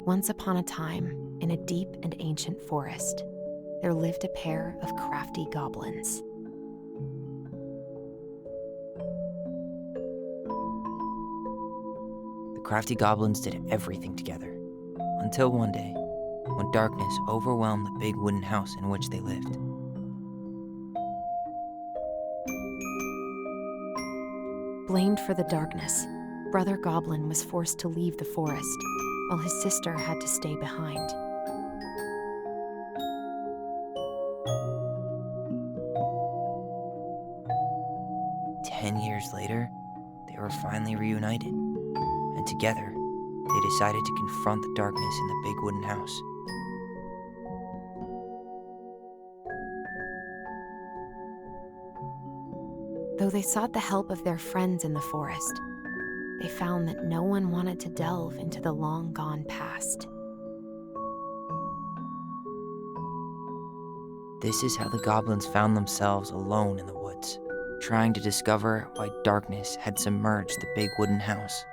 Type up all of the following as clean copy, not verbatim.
Once upon a time, in a deep and ancient forest, there lived a pair of crafty goblins. The crafty goblins did everything together, until one day, when darkness overwhelmed the big wooden house in which they lived. Blamed for the darkness, Brother Goblin was forced to leave the forest, while his sister had to stay behind. Ten years later, they were finally reunited, and together, they decided to confront the darkness in the big wooden house. Though they sought the help of their friends in the forest, they found that no one wanted to delve into the long-gone past. This is how the goblins found themselves alone in the woods, trying to discover why darkness had submerged the big wooden house.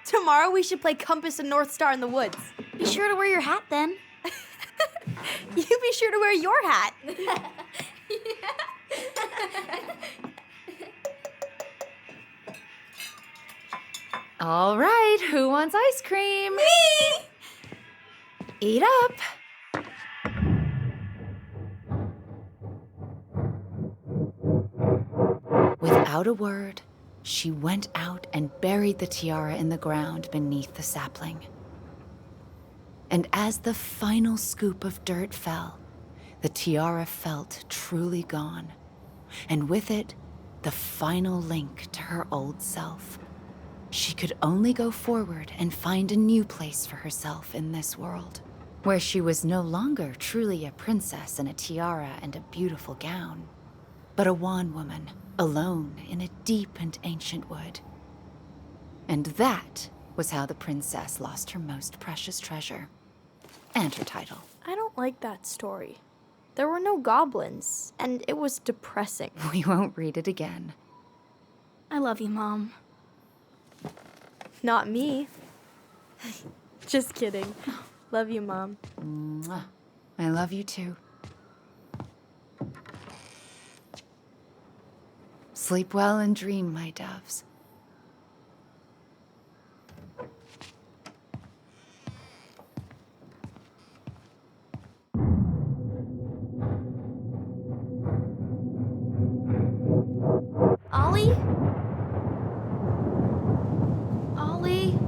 Tomorrow we should play Compass and North Star in the woods. Be sure to wear your hat then. You be sure to wear your hat. All right, who wants ice cream? Me! Eat up. Without a word, she went out and buried the tiara in the ground beneath the sapling. And as the final scoop of dirt fell, the tiara felt truly gone, and with it, the final link to her old self. She could only go forward and find a new place for herself in this world, where she was no longer truly a princess in a tiara and a beautiful gown, but a wan woman, alone in a deep and ancient wood. And that was how the princess lost her most precious treasure, and her title. I don't like that story. There were no goblins, and it was depressing. We won't read it again. I love you, Mom. Not me. Just kidding. Love you, Mom. Mwah. I love you too. Sleep well and dream, my doves. Ollie? Ollie?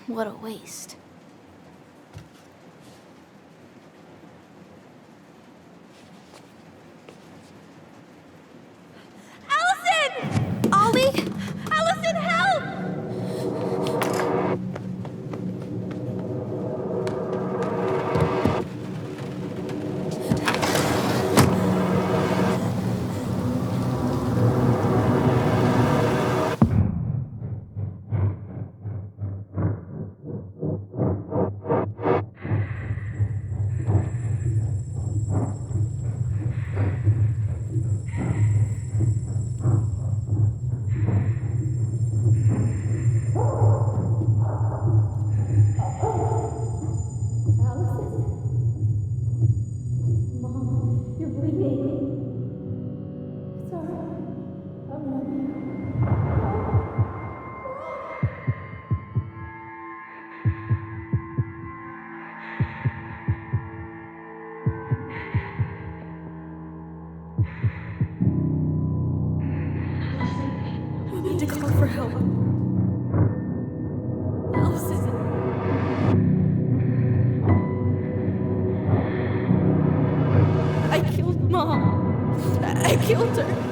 What a waste. Allison! Ollie! Allison, help! to call for help. Allison. I killed Mom. I killed her.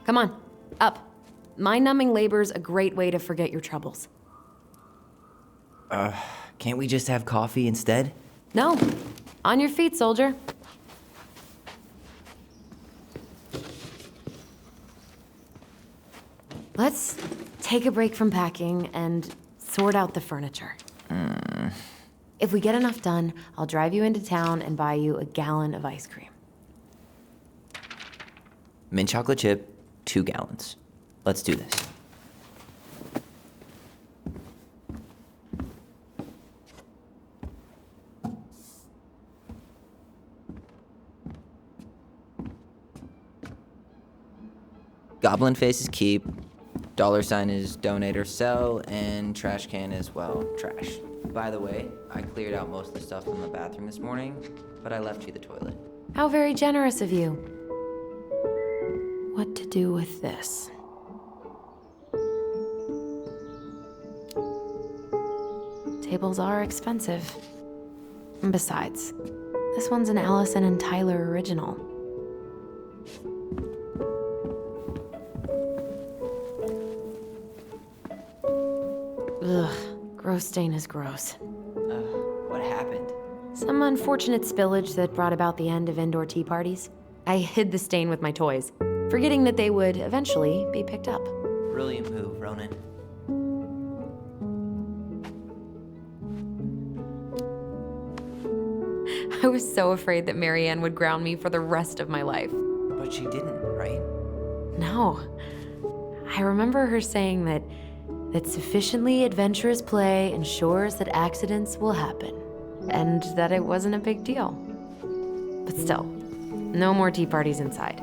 Come on, up. Mind-numbing labor's a great way to forget your troubles. Can't we just have coffee instead? No. On your feet, soldier. Let's take a break from packing and sort out the furniture. If we get enough done, I'll drive you into town and buy you a gallon of ice cream. Mint chocolate chip, 2 gallons. Let's do this. Goblin face is keep, $sign is donate or sell, and trash can is, well, trash. By the way, I cleared out most of the stuff from the bathroom this morning, but I left you the toilet. How very generous of you. What to do with this? Tables are expensive. And besides, this one's an Allison and Tyler original. Ugh, gross stain is gross. What happened? Some unfortunate spillage that brought about the end of indoor tea parties. I hid the stain with my toys, forgetting that they would eventually be picked up. Brilliant move, Ronan. I was so afraid that Marianne would ground me for the rest of my life. But she didn't, right? No. I remember her saying that sufficiently adventurous play ensures that accidents will happen, and that it wasn't a big deal. But still, no more tea parties inside.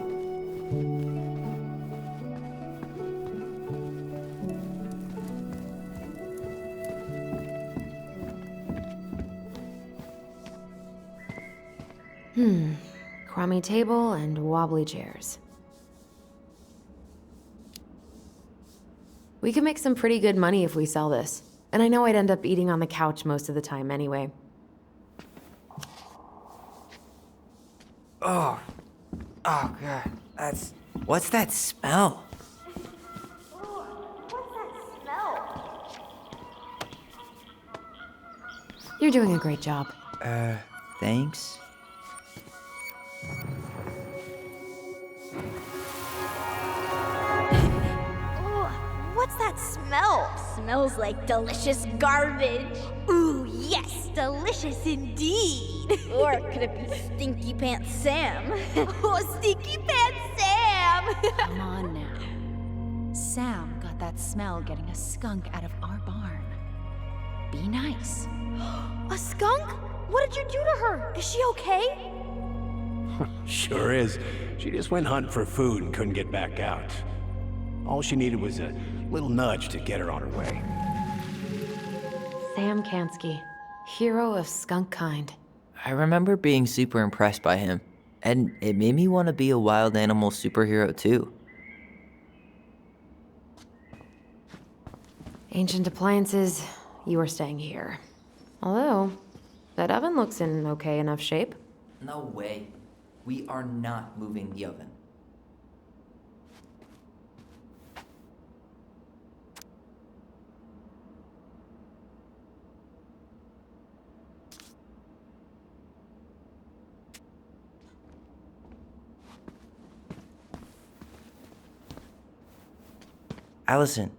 Crummy table and wobbly chairs. We could make some pretty good money if we sell this. And I know I'd end up eating on the couch most of the time anyway. Oh God, what's that smell? You're doing a great job. Thanks. What's that smell? Smells like delicious garbage. Ooh, yes, delicious indeed. Or could it be Stinky Pants Sam? Oh, Stinky Pants Sam! Come on now. Sam got that smell getting a skunk out of our barn. Be nice. A skunk? What did you do to her? Is she okay? Sure is. She just went hunting for food and couldn't get back out. All she needed was a little nudge to get her on her way. Sam Kansky, hero of skunk kind. I remember being super impressed by him, and it made me want to be a wild animal superhero too. Ancient appliances, you are staying here. Although, that oven looks in okay enough shape. No way. We are not moving the oven. Allison,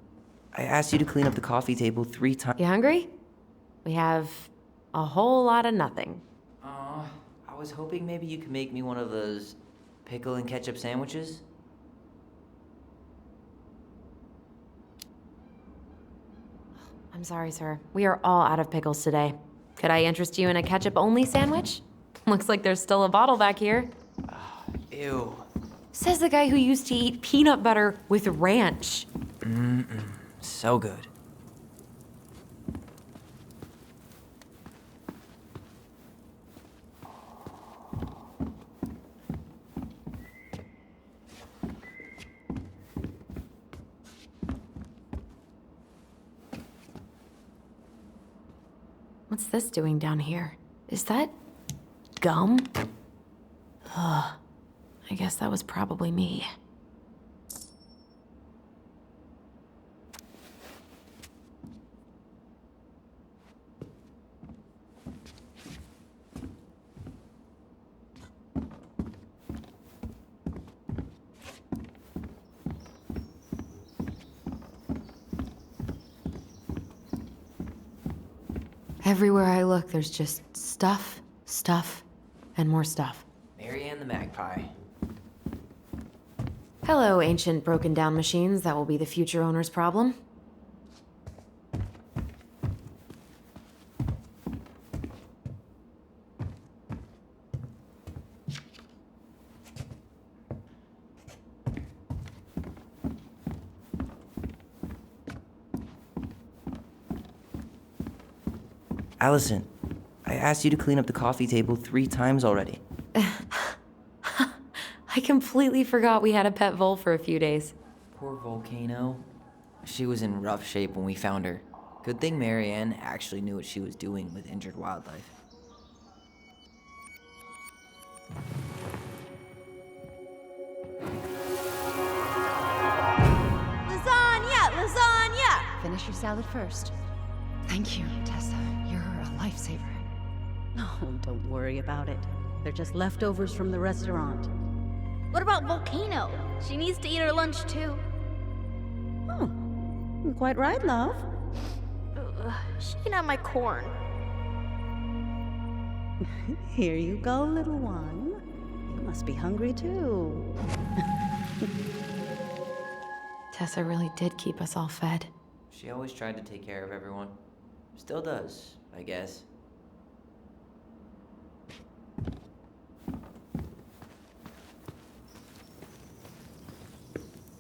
I asked you to clean up the coffee table 3 times. You hungry? We have a whole lot of nothing. I was hoping maybe you could make me one of those pickle and ketchup sandwiches. I'm sorry, sir. We are all out of pickles today. Could I interest you in a ketchup-only sandwich? Looks like there's still a bottle back here. Ew. Says the guy who used to eat peanut butter with ranch. So good. What's this doing down here? Is that gum? Ugh. I guess that was probably me. Everywhere I look, there's just stuff, and more stuff. Marianne the Magpie. Hello, ancient broken down machines that will be the future owner's problem. Allison, I asked you to clean up the coffee table 3 times already. I completely forgot we had a pet vole for a few days. Poor Volcano. She was in rough shape when we found her. Good thing Marianne actually knew what she was doing with injured wildlife. finish your salad first. Thank you, Tessa. You're a lifesaver. Oh, don't worry about it. They're just leftovers from the restaurant. What about Volcano? She needs to eat her lunch too. Oh, quite right, love. She can have my corn. Here you go, little one. You must be hungry too. Tessa really did keep us all fed. She always tried to take care of everyone. Still does, I guess.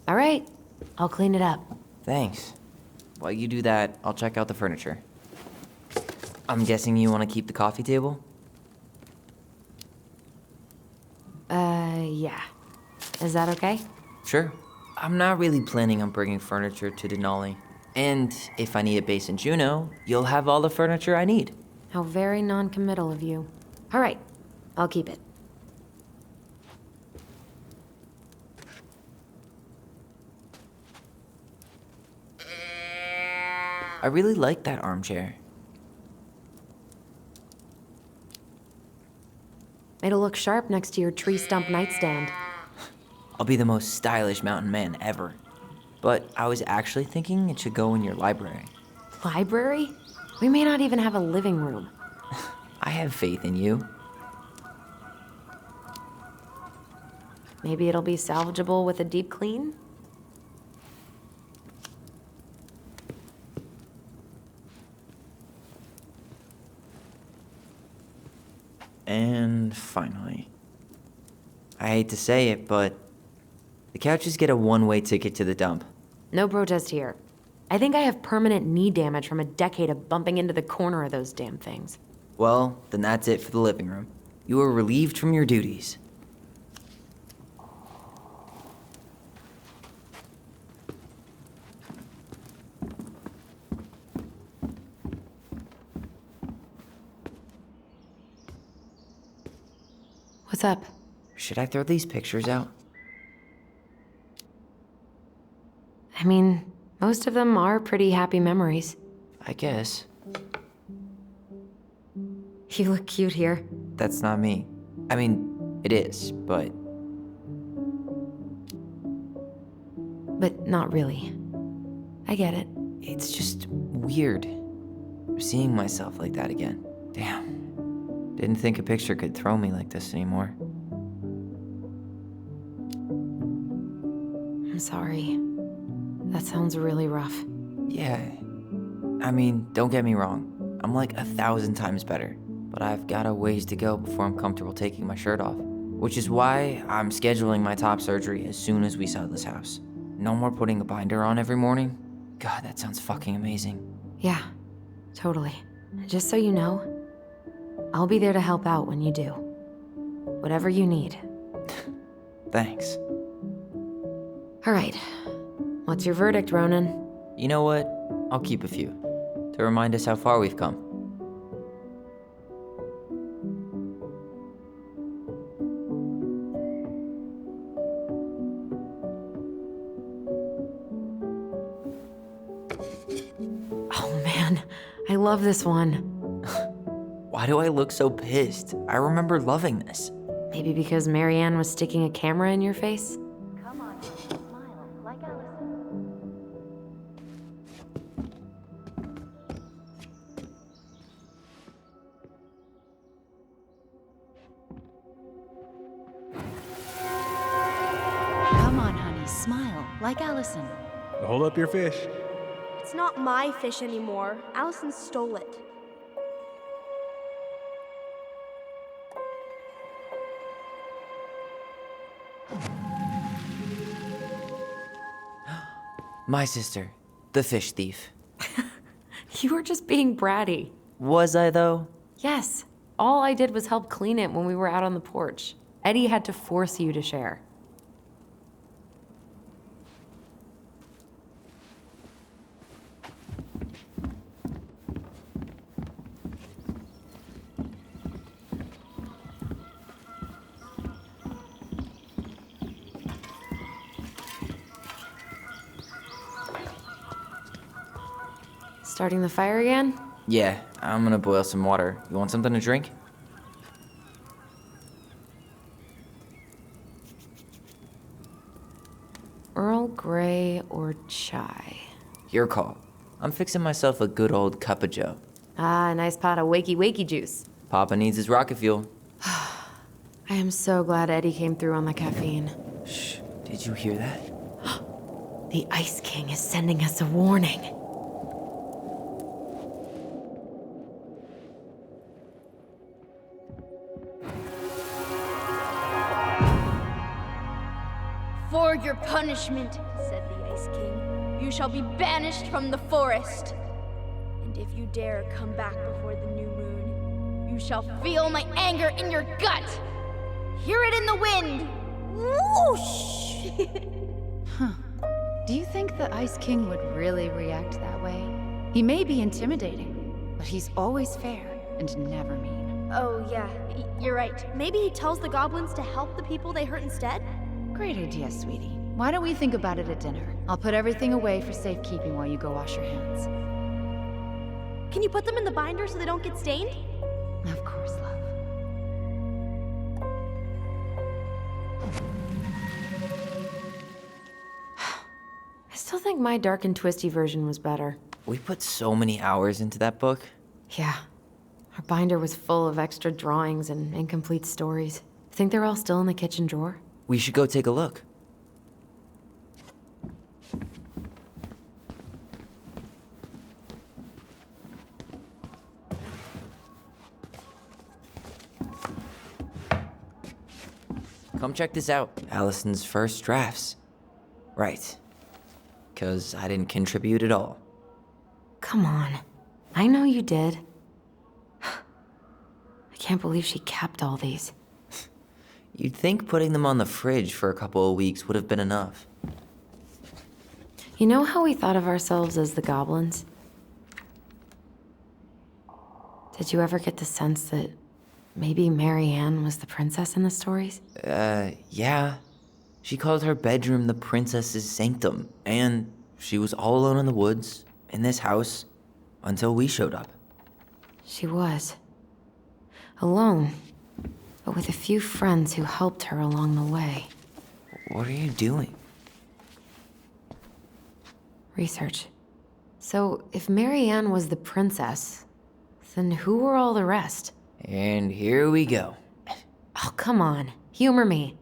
All right, I'll clean it up. Thanks. While you do that, I'll check out the furniture. I'm guessing you want to keep the coffee table? Yeah. Is that okay? Sure. I'm not really planning on bringing furniture to Denali. And if I need a base in Juneau, you'll have all the furniture I need. How very non-committal of you. All right, I'll keep it. I really like that armchair. It'll look sharp next to your tree stump nightstand. I'll be the most stylish mountain man ever. But I was actually thinking it should go in your library. Library? We may not even have a living room. I have faith in you. Maybe it'll be salvageable with a deep clean? And finally, I hate to say it, but the couches get a one-way ticket to the dump. No protest here. I think I have permanent knee damage from a decade of bumping into the corner of those damn things. Well, then that's it for the living room. You are relieved from your duties. What's up? Should I throw these pictures out? I mean, most of them are pretty happy memories. I guess. You look cute here. That's not me. I mean, it is, but But not really. I get it. it's just weird seeing myself like that again. Damn. Didn't think a picture could throw me like this anymore. I'm sorry. That sounds really rough. Yeah. I mean, don't get me wrong. I'm like 1,000 times better. But I've got a ways to go before I'm comfortable taking my shirt off. Which is why I'm scheduling my top surgery as soon as we sell this house. No more putting a binder on every morning. God, that sounds fucking amazing. Yeah, totally. Just so you know, I'll be there to help out when you do. Whatever you need. Thanks. All right. What's your verdict, Ronan? You know what? I'll keep a few. To remind us how far we've come. Oh man, I love this one. Why do I look so pissed? I remember loving this. Maybe because Marianne was sticking a camera in your face? Come on, smile, like Allison. Come on, honey, smile, like Allison. Hold up your fish. It's not my fish anymore. Allison stole it. My sister, the fish thief. You were just being bratty. Was I, though? Yes, all I did was help clean it when we were out on the porch. Eddie had to force you to share. Starting the fire again? Yeah, I'm gonna boil some water. You want something to drink? Earl Grey or chai? Your call. I'm fixing myself a good old cup of joe. Ah, a nice pot of wakey juice. Papa needs his rocket fuel. I am so glad Eddie came through on the caffeine. Shh, did you hear that? The Ice King is sending us a warning. For your punishment, said the Ice King, you shall be banished from the forest. And if you dare come back before the new moon, you shall feel my anger in your gut. Hear it in the wind. Whoosh! Do you think the Ice King would really react that way? He may be intimidating, but he's always fair and never mean. Oh, yeah, you're right. Maybe he tells the goblins to help the people they hurt instead? Great idea, sweetie. Why don't we think about it at dinner? I'll put everything away for safekeeping while you go wash your hands. Can you put them in the binder so they don't get stained? Of course, love. I still think my dark and twisty version was better. We put so many hours into that book. Yeah. Our binder was full of extra drawings and incomplete stories. Think they're all still in the kitchen drawer? We should go take a look. Come check this out. Allison's first drafts. Right. 'Cause I didn't contribute at all. Come on. I know you did. I can't believe she kept all these. You'd think putting them on the fridge for a couple of weeks would have been enough. You know how we thought of ourselves as the goblins? Did you ever get the sense that maybe Mary Ann was the princess in the stories? Yeah. She called her bedroom the princess's sanctum, and she was all alone in the woods, in this house, until we showed up. She was. Alone, but with a few friends who helped her along the way. What are you doing? Research. So, if Mary Ann was the princess, then who were all the rest? And here we go. Oh, come on. Humor me.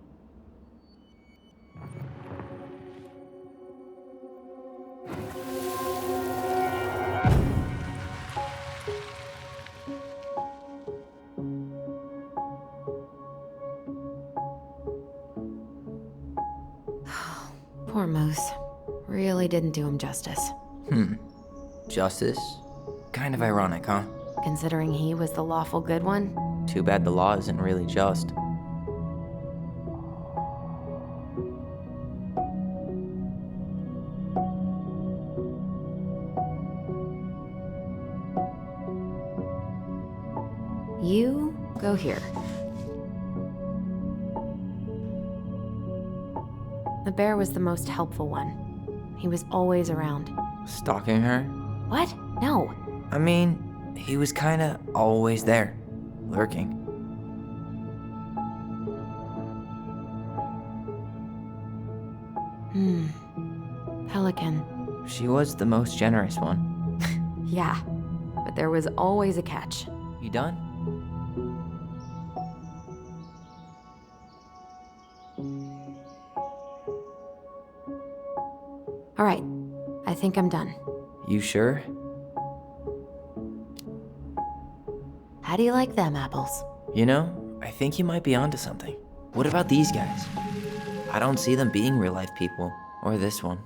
Poor Moose. Really didn't do him justice. Justice? Kind of ironic, huh? Considering he was the lawful good one. Too bad the law isn't really just. You go here. The bear was the most helpful one. He was always around. Stalking her? What? No. I mean, he was kinda always there, lurking. Pelican. She was the most generous one. Yeah. But there was always a catch. You done? All right. I think I'm done. You sure? How do you like them apples? You know, I think you might be onto something. What about these guys? I don't see them being real-life people, or this one.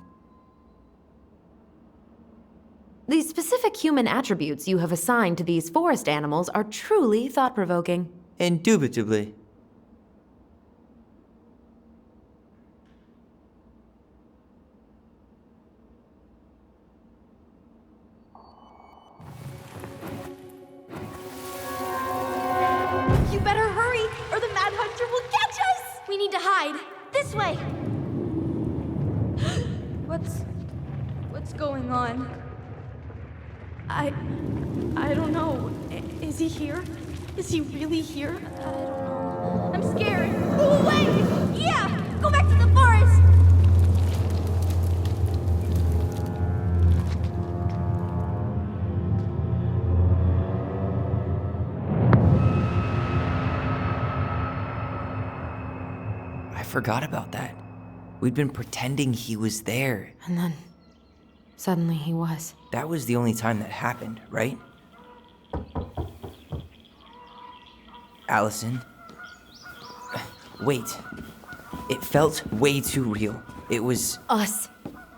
The specific human attributes you have assigned to these forest animals are truly thought-provoking. Indubitably. You better hurry, or the Mad Hunter will catch us! We need to hide. This way. What's going on? I don't know. Is he here? Is he really here? I don't know. I'm scared. Go away! Yeah! Go back to the forest! I forgot about that. We'd been pretending he was there. And then, suddenly he was. That was the only time that happened, right? Allison? Wait. It felt way too real. It was... Us.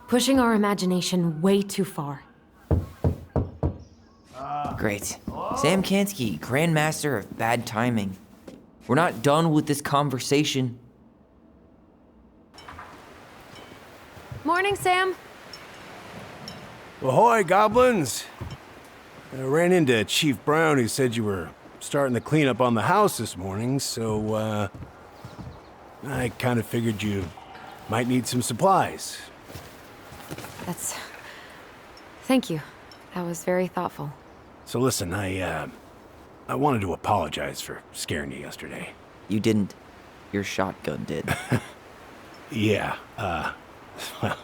Pushing our imagination way too far. Great. Sam Kansky, Grandmaster of Bad Timing. We're not done with this conversation. Morning, Sam. Ahoy, goblins! I ran into Chief Brown, who said you were starting the cleanup on the house this morning, so, I kind of figured you might need some supplies. Thank you. That was very thoughtful. So listen, I wanted to apologize for scaring you yesterday. You didn't. Your shotgun did. Yeah, well,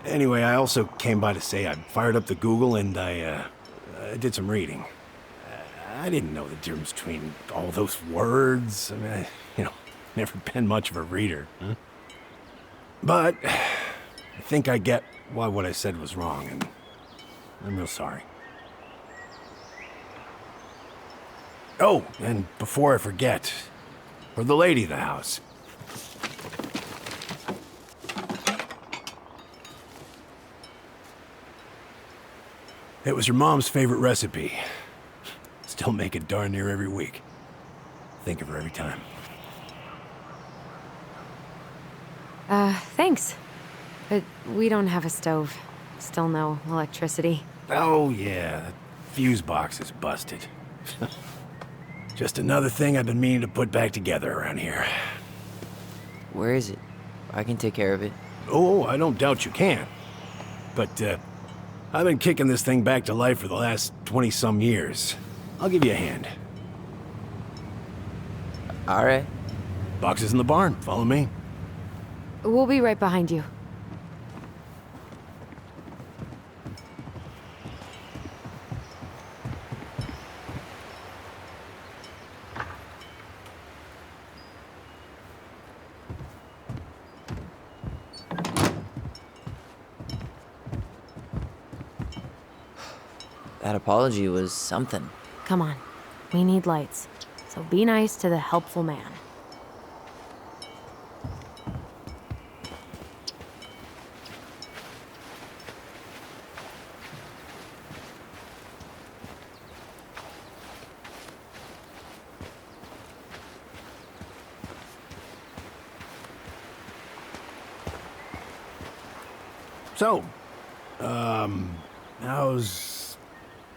anyway, I also came by to say I fired up the Google and I did some reading. I didn't know the difference between all those words. I mean, never been much of a reader. Huh? But I think I get why what I said was wrong, and I'm real sorry. Oh, and before I forget, for the lady of the house. It was your mom's favorite recipe. Still make it darn near every week. Think of her every time. Thanks. But we don't have a stove. Still no electricity. Oh, yeah, that fuse box is busted. Just another thing I've been meaning to put back together around here. Where is it? I can take care of it. Oh, I don't doubt you can. But, I've been kicking this thing back to life for the last 20-some years. I'll give you a hand. All right. Box is in the barn. Follow me. We'll be right behind you. That apology was something. Come on. We need lights. So be nice to the helpful man. So, how's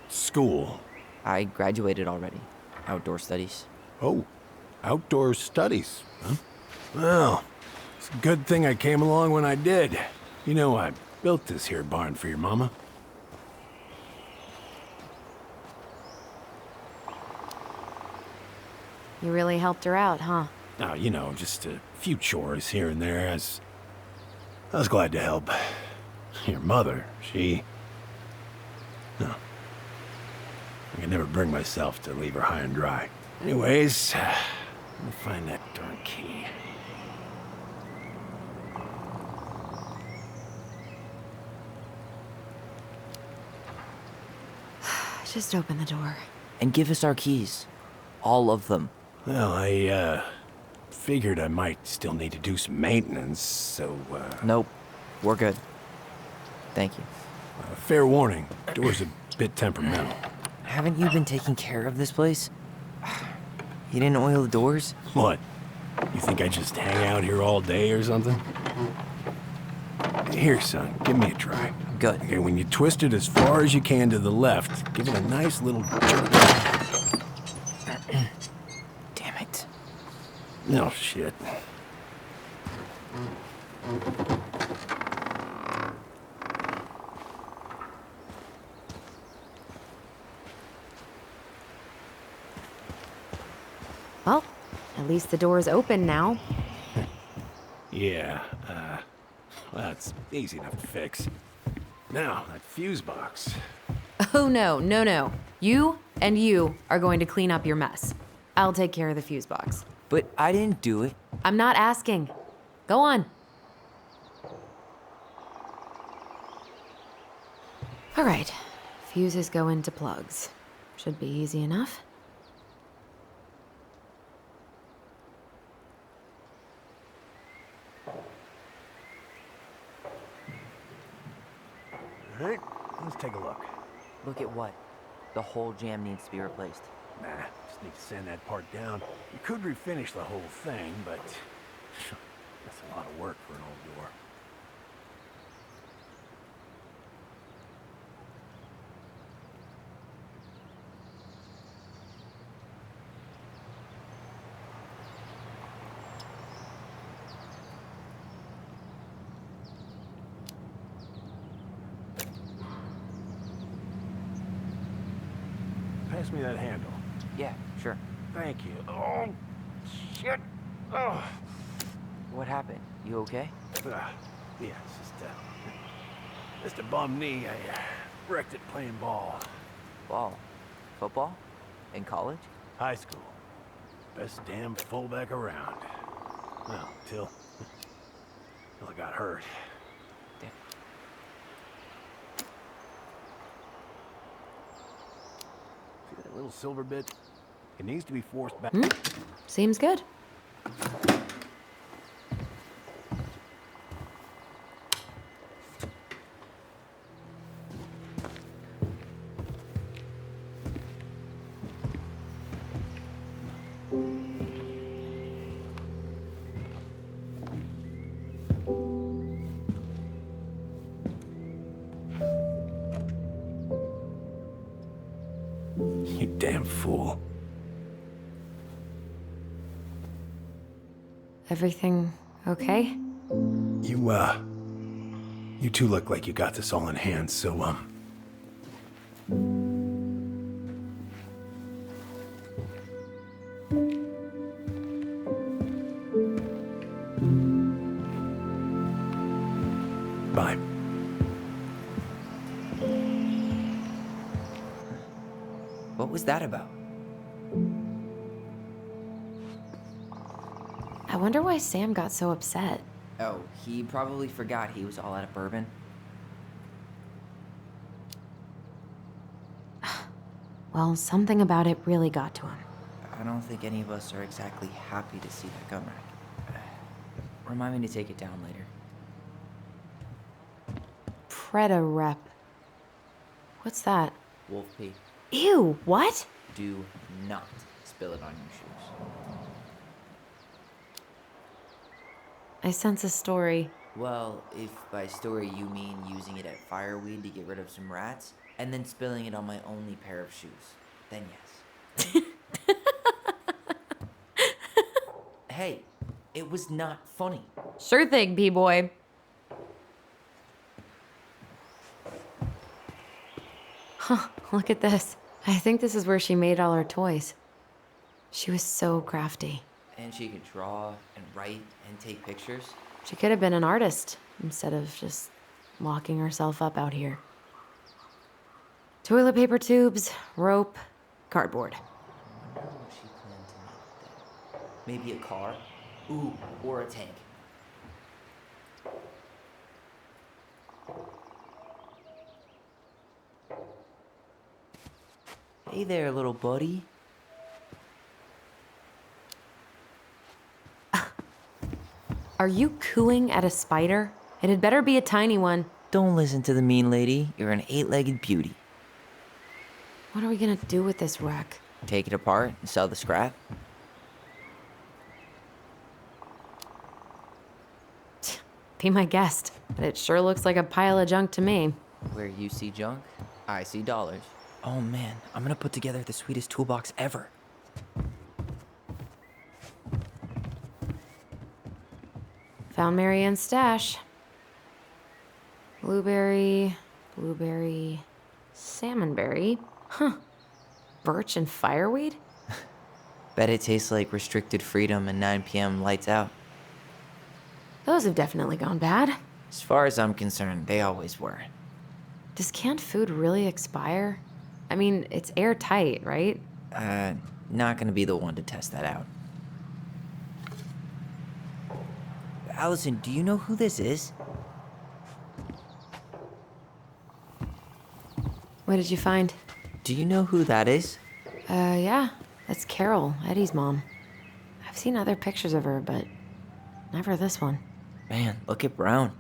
school? I graduated already. Outdoor studies. Oh, outdoor studies, huh? Well, it's a good thing I came along when I did. You know, I built this here barn for your mama. You really helped her out, huh? Now, just a few chores here and there. I was glad to help. Your mother, no. I could never bring myself to leave her high and dry. Anyways, let me find that darn key. Just open the door. And give us our keys. All of them. Well, I, figured I might still need to do some maintenance, so, Nope. We're good. Thank you. Fair warning, door's a bit temperamental. Haven't you been taking care of this place? You didn't oil the doors? What? You think I just hang out here all day or something? Here, son, give me a try. Good. Okay, when you twist it as far as you can to the left, give it a nice little jerk. Damn it. No shit. Well, at least the door's open now. Yeah, well, that's easy enough to fix. Now, that fuse box. Oh, no, no, no. You and you are going to clean up your mess. I'll take care of the fuse box. But I didn't do it. I'm not asking. Go on. All right. Fuses go into plugs. Should be easy enough. All right, let's take a look. Look at what? The whole jam needs to be replaced. Nah, just need to sand that part down. You could refinish the whole thing, but that's a lot of work for an old door. Pass me that handle. Yeah, sure. Thank you. Oh, shit. Oh. What happened? You okay? Yeah, it's just a bum knee. I wrecked it playing ball. Ball? Football? In college? High school. Best damn fullback around. Well, till I got hurt. Damn. See that little silver bit? It needs to be forced back. Seems good. You damn fool. Everything okay? You two look like you got this all in hand, so, bye. What was that about? I wonder why Sam got so upset. Oh, he probably forgot he was all out of bourbon. Well, something about it really got to him. I don't think any of us are exactly happy to see that gun rack. Remind me to take it down later. Preda rep. What's that? Wolf P, Ew, what? do not spill it on your shoes. I sense a story. Well, if by story you mean using it at fireweed to get rid of some rats, and then spilling it on my only pair of shoes, then yes. Hey, it was not funny. Sure thing, B-boy. Huh, look at this. I think this is where she made all her toys. She was so crafty. And she could draw and write and take pictures. She could have been an artist instead of just locking herself up out here. Toilet paper tubes, rope, cardboard. I wonder what she planned to make with that. Maybe a car? Ooh, or a tank. Hey there, little buddy. Are you cooing at a spider? It had better be a tiny one. Don't listen to the mean lady. You're an 8-legged beauty. What are we gonna do with this wreck? Take it apart and sell the scrap. Be my guest, but it sure looks like a pile of junk to me. Where you see junk, I see dollars. Oh man, I'm gonna put together the sweetest toolbox ever. Found Marianne's stash. Blueberry, salmonberry. Huh. Birch and fireweed? Bet it tastes like restricted freedom and 9 p.m. lights out. Those have definitely gone bad. As far as I'm concerned, they always were. Does canned food really expire? I mean, it's airtight, right? Not gonna be the one to test that out. Allison, do you know who this is? What did you find? Do you know who that is? Yeah. That's Carol, Eddie's mom. I've seen other pictures of her, but never this one. Man, look at Brown.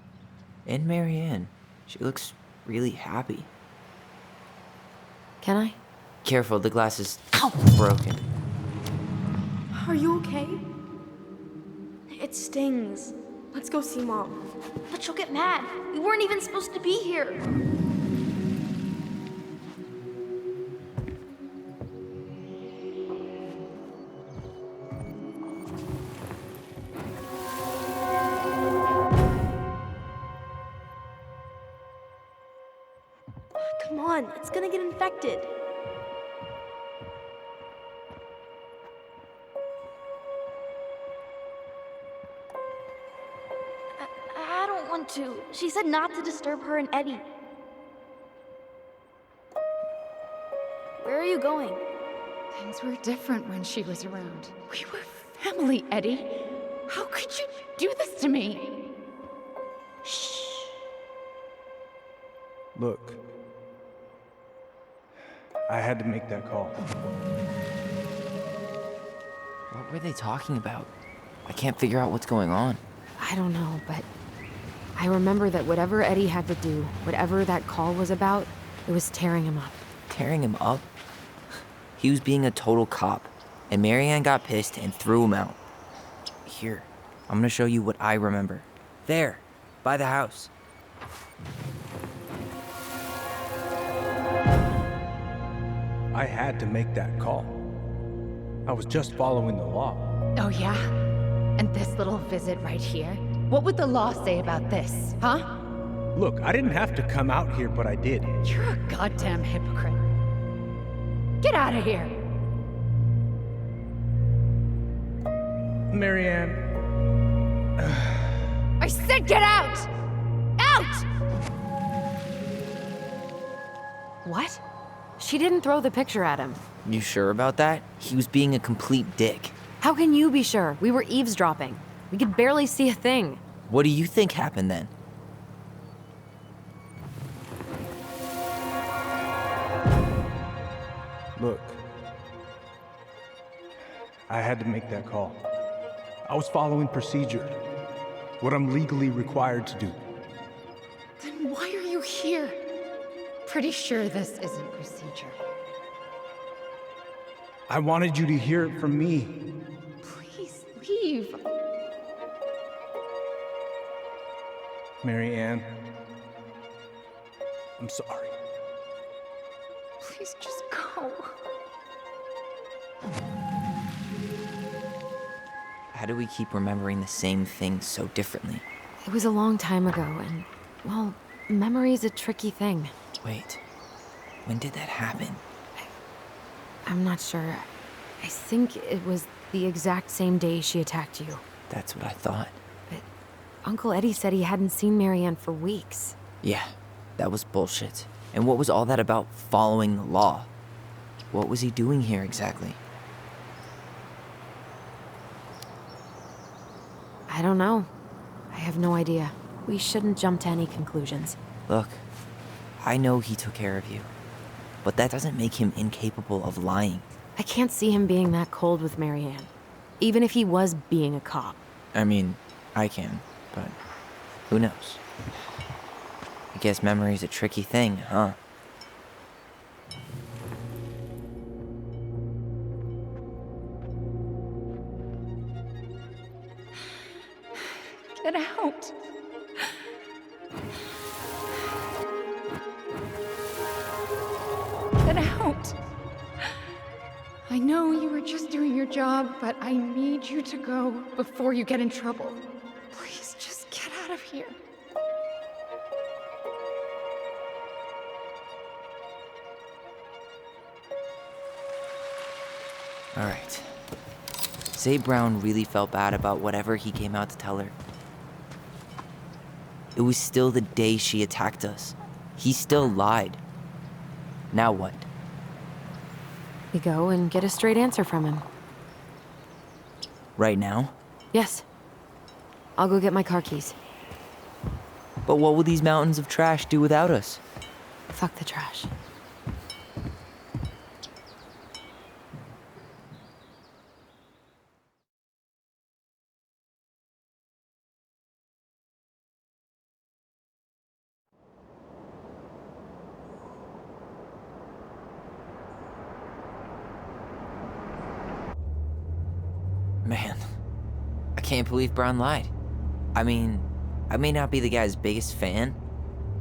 And Marianne. She looks really happy. Can I? Careful, the glass is broken. Are you okay? It stings. Let's go see Mom. But she'll get mad. We weren't even supposed to be here. Come on, it's gonna get infected. I don't want to. She said not to disturb her and Eddie. Where are you going? Things were different when she was around. We were family, Eddie. How could you do this to me? Look, I had to make that call. What were they talking about? I can't figure out what's going on. I don't know, but I remember that whatever Eddie had to do, whatever that call was about, it was tearing him up. Tearing him up? He was being a total cop, and Marianne got pissed and threw him out. Here, I'm gonna show you what I remember. There, by the house. I had to make that call. I was just following the law. Oh, yeah? And this little visit right here? What would the law say about this, huh? Look, I didn't have to come out here, but I did. You're a goddamn hypocrite. Get out of here! Marianne, I said get out! Out! What? She didn't throw the picture at him. You sure about that? He was being a complete dick. How can you be sure? We were eavesdropping. We could barely see a thing. What do you think happened then? look. I had to make that call. I was following procedure. What I'm legally required to do. Then why are you here? Pretty sure this isn't procedure. I wanted you to hear it from me. Please leave. Marianne, I'm sorry. Please just go. How do we keep remembering the same things so differently? It was a long time ago, and, well, memory's a tricky thing. Wait, when did that happen? I'm not sure. I think it was the exact same day she attacked you. That's what I thought. But Uncle Eddie said he hadn't seen Marianne for weeks. Yeah, that was bullshit. And what was all that about following the law? What was he doing here exactly? I don't know. I have no idea. We shouldn't jump to any conclusions. Look, I know he took care of you, but that doesn't make him incapable of lying. I can't see him being that cold with Marianne, even if he was being a cop. I mean, I can, but who knows? I guess memory's a tricky thing, huh? Get out. Get out. I know you were just doing your job, but I need you to go before you get in trouble. Please just get out of here. All right, Say Brown really felt bad about whatever he came out to tell her. It was still the day she attacked us. He still lied. Now what? We go and get a straight answer from him. Right now? Yes. I'll go get my car keys. But what will these mountains of trash do without us? Fuck the trash. Man, I can't believe Brown lied. I mean, I may not be the guy's biggest fan,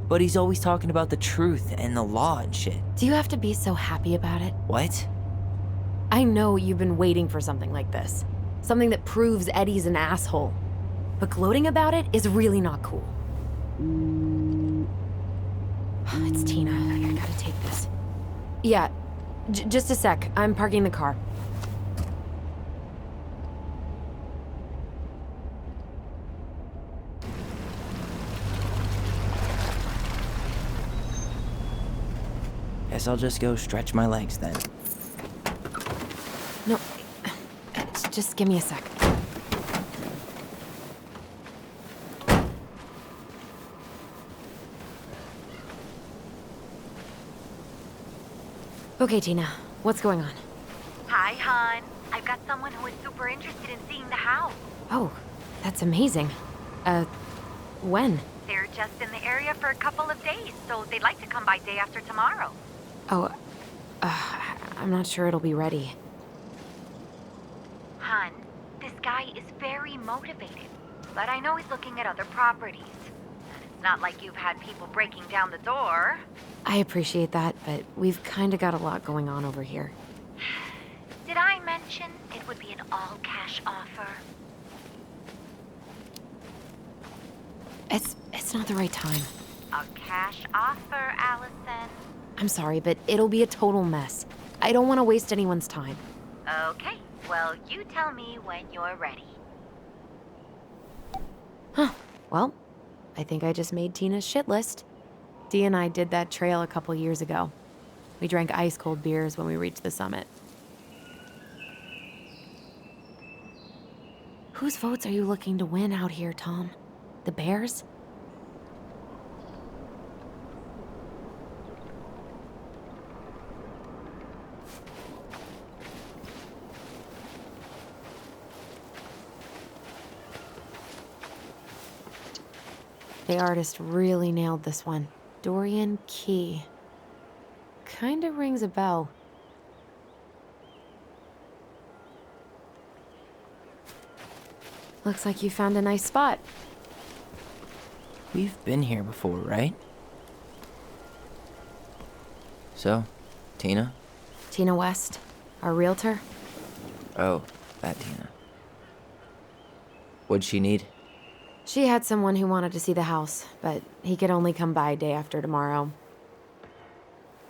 but he's always talking about the truth and the law and shit. Do you have to be so happy about it? What? I know you've been waiting for something like this. Something that proves Eddie's an asshole. But gloating about it is really not cool. It's Tina. I gotta take this. Yeah, just a sec. I'm parking the car. Guess I'll just go stretch my legs then. No, just give me a sec. Okay, Tina, what's going on? Hi, hon. I've got someone who is super interested in seeing the house. Oh, that's amazing. When? They're just in the area for a couple of days, so they'd like to come by day after tomorrow. Oh, I'm not sure it'll be ready. Hun, this guy is very motivated, but I know he's looking at other properties. And it's not like you've had people breaking down the door. I appreciate that, but we've kind of got a lot going on over here. Did I mention it would be an all-cash offer? It's not the right time. A cash offer, Allison. I'm sorry, but it'll be a total mess. I don't want to waste anyone's time. Okay, well, you tell me when you're ready. Huh. Well, I think I just made Tina's shit list. Dee and I did that trail a couple years ago. We drank ice-cold beers when we reached the summit. Whose votes are you looking to win out here, Tom? The Bears? The artist really nailed this one. Dorian Key. Kinda rings a bell. Looks like you found a nice spot. We've been here before, right? So, Tina? Tina West, our realtor. Oh, that Tina. What'd she need? She had someone who wanted to see the house, but he could only come by day after tomorrow.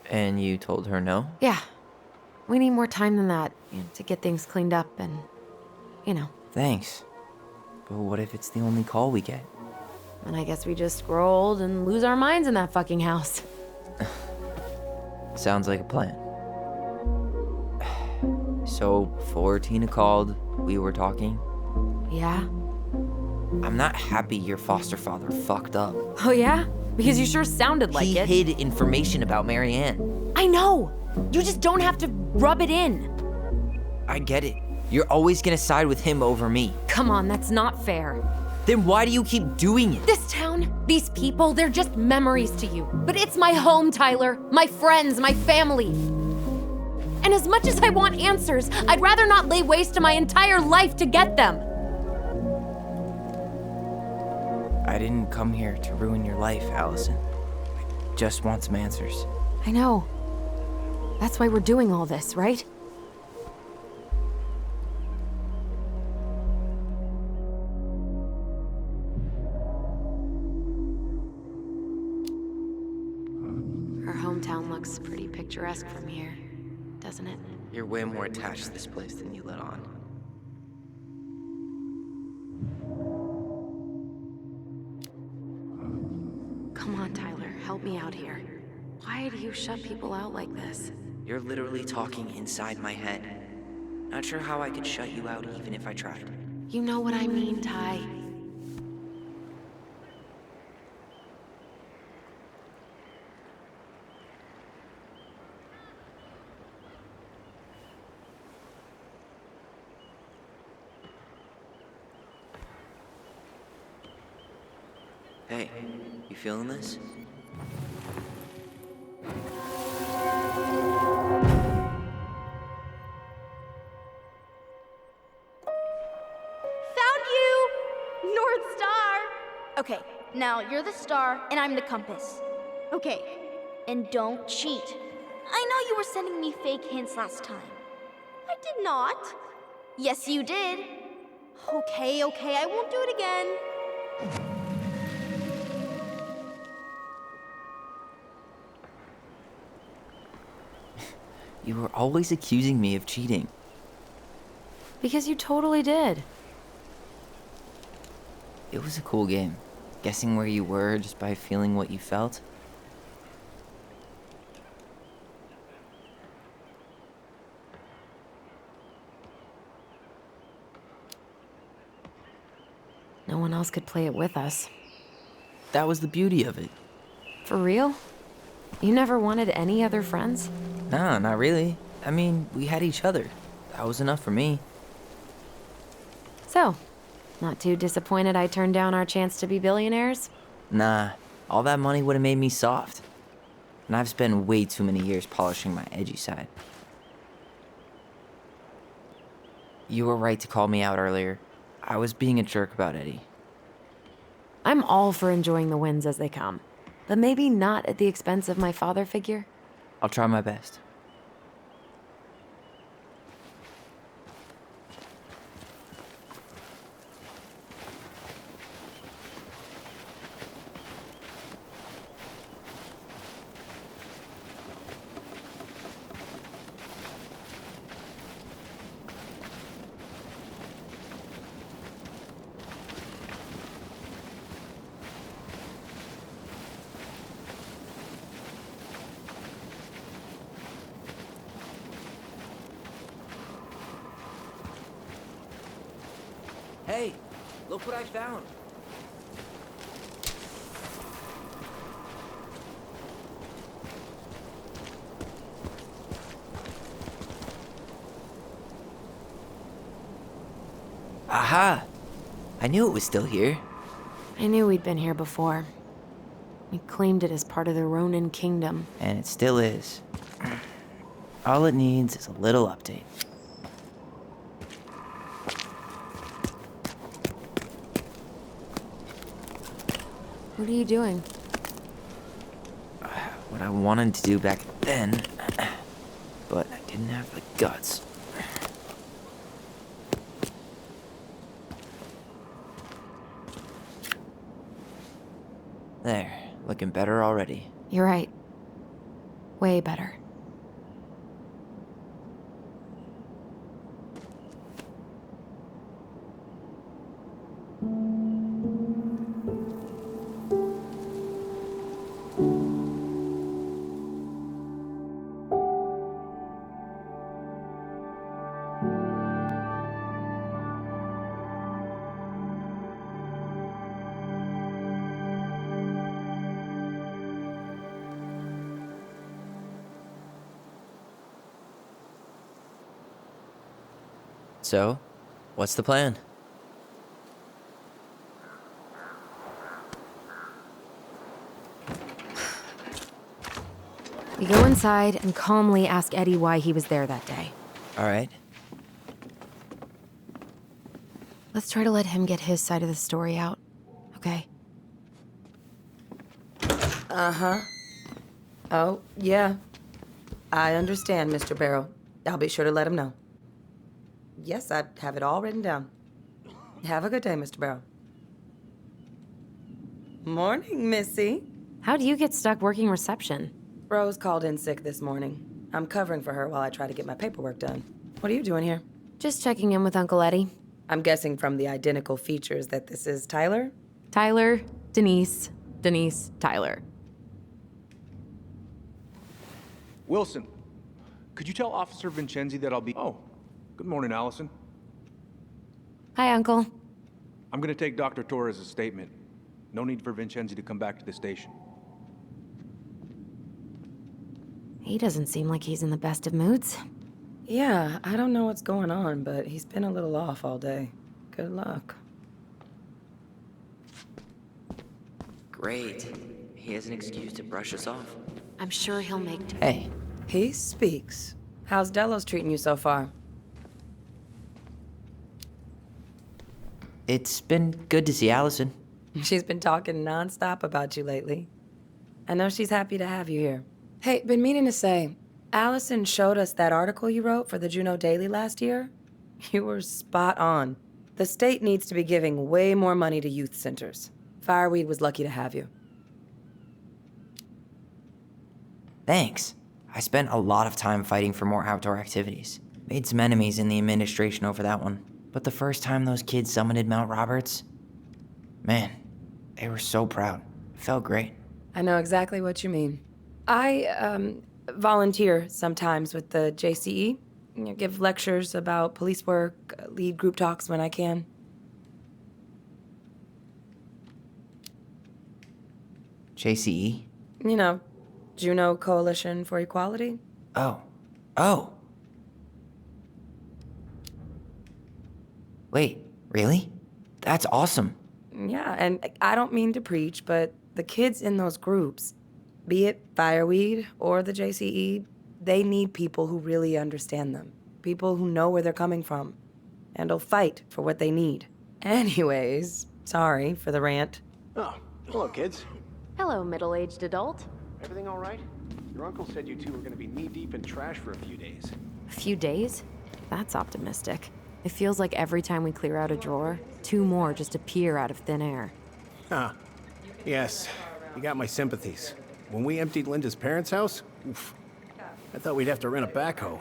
And you told her no? Yeah. We need more time than that, to get things cleaned up and, Thanks. But what if it's the only call we get? And I guess we just grow old and lose our minds in that fucking house. Sounds like a plan. So, before Tina called, we were talking. Yeah? I'm not happy your foster father fucked up. Oh yeah? Because you sure sounded like it. He hid information about Marianne. I know! You just don't have to rub it in. I get it. You're always gonna side with him over me. Come on, that's not fair. Then why do you keep doing it? This town, these people, they're just memories to you. But it's my home, Tyler. My friends, my family. And as much as I want answers, I'd rather not lay waste to my entire life to get them. I didn't come here to ruin your life, Allison. I just want some answers. I know. That's why we're doing all this, right? Our hometown looks pretty picturesque from here, doesn't it? You're way more attached to this place than you let on. Come on, Tyler, help me out here. Why do you shut people out like this? You're literally talking inside my head. Not sure how I could shut you out even if I tried. You know what I mean, Ty. Hey, you feeling this? Found you! North Star! Okay, now you're the star and I'm the compass. Okay, and don't cheat. I know you were sending me fake hints last time. I did not. Yes, you did. Okay, I won't do it again. You were always accusing me of cheating. Because you totally did. It was a cool game. Guessing where you were just by feeling what you felt. No one else could play it with us. That was the beauty of it. For real? You never wanted any other friends? No, not really. I mean, we had each other. That was enough for me. So, not too disappointed I turned down our chance to be billionaires? Nah, all that money would have made me soft. And I've spent way too many years polishing my edgy side. You were right to call me out earlier. I was being a jerk about Eddie. I'm all for enjoying the wins as they come, but maybe not at the expense of my father figure. I'll try my best. Hey, look what I found. Aha! I knew it was still here. I knew we'd been here before. We claimed it as part of the Ronin Kingdom. And it still is. All it needs is a little update. What are you doing? What I wanted to do back then, but I didn't have the guts. There, looking better already. You're right. Way better. So, what's the plan? We go inside and calmly ask Eddie why he was there that day. All right. Let's try to let him get his side of the story out, okay? Uh-huh. Oh, yeah. I understand, Mr. Barrow. I'll be sure to let him know. Yes, I have it all written down. Have a good day, Mr. Barrow. Morning, Missy. How'd you get stuck working reception? Rose called in sick this morning. I'm covering for her while I try to get my paperwork done. What are you doing here? Just checking in with Uncle Eddie. I'm guessing from the identical features that this is Tyler? Tyler, Denise, Denise, Tyler. Wilson, could you tell Officer Vincenzi that I'll be... Oh, good morning, Allison. Hi, Uncle. I'm gonna take Dr. Torres' statement. No need for Vincenzi to come back to the station. He doesn't seem like he's in the best of moods. Yeah, I don't know what's going on, but he's been a little off all day. Good luck. Great. He has an excuse to brush us off. I'm sure he'll make... Hey, He speaks. How's Delos treating you so far? it's been good to see Allison. She's been talking nonstop about you lately. I know she's happy to have you here. Hey, been meaning to say, Allison showed us that article you wrote for the Juneau Daily last year. You were spot on. The state needs to be giving way more money to youth centers. Fireweed was lucky to have you. Thanks. I spent a lot of time fighting for more outdoor activities. Made some enemies in the administration over that one. But the first time those kids summited Mount Roberts, man, they were so proud. It felt great. I know exactly what you mean. I volunteer sometimes with the JCE. You know, give lectures about police work, lead group talks when I can. JCE? You know, Juneau Coalition for Equality. Oh. Wait, really? That's awesome. Yeah, and I don't mean to preach, but the kids in those groups, be it Fireweed or the JCE, they need people who really understand them. People who know where they're coming from and will fight for what they need. Anyways, sorry for the rant. Oh, hello, kids. Hello, middle-aged adult. Everything all right? Your uncle said you two were gonna be knee-deep in trash for a few days. A few days? That's optimistic. It feels like every time we clear out a drawer, 2 more just appear out of thin air. Huh. Yes, you got my sympathies. When we emptied Linda's parents' house, oof, I thought we'd have to rent a backhoe.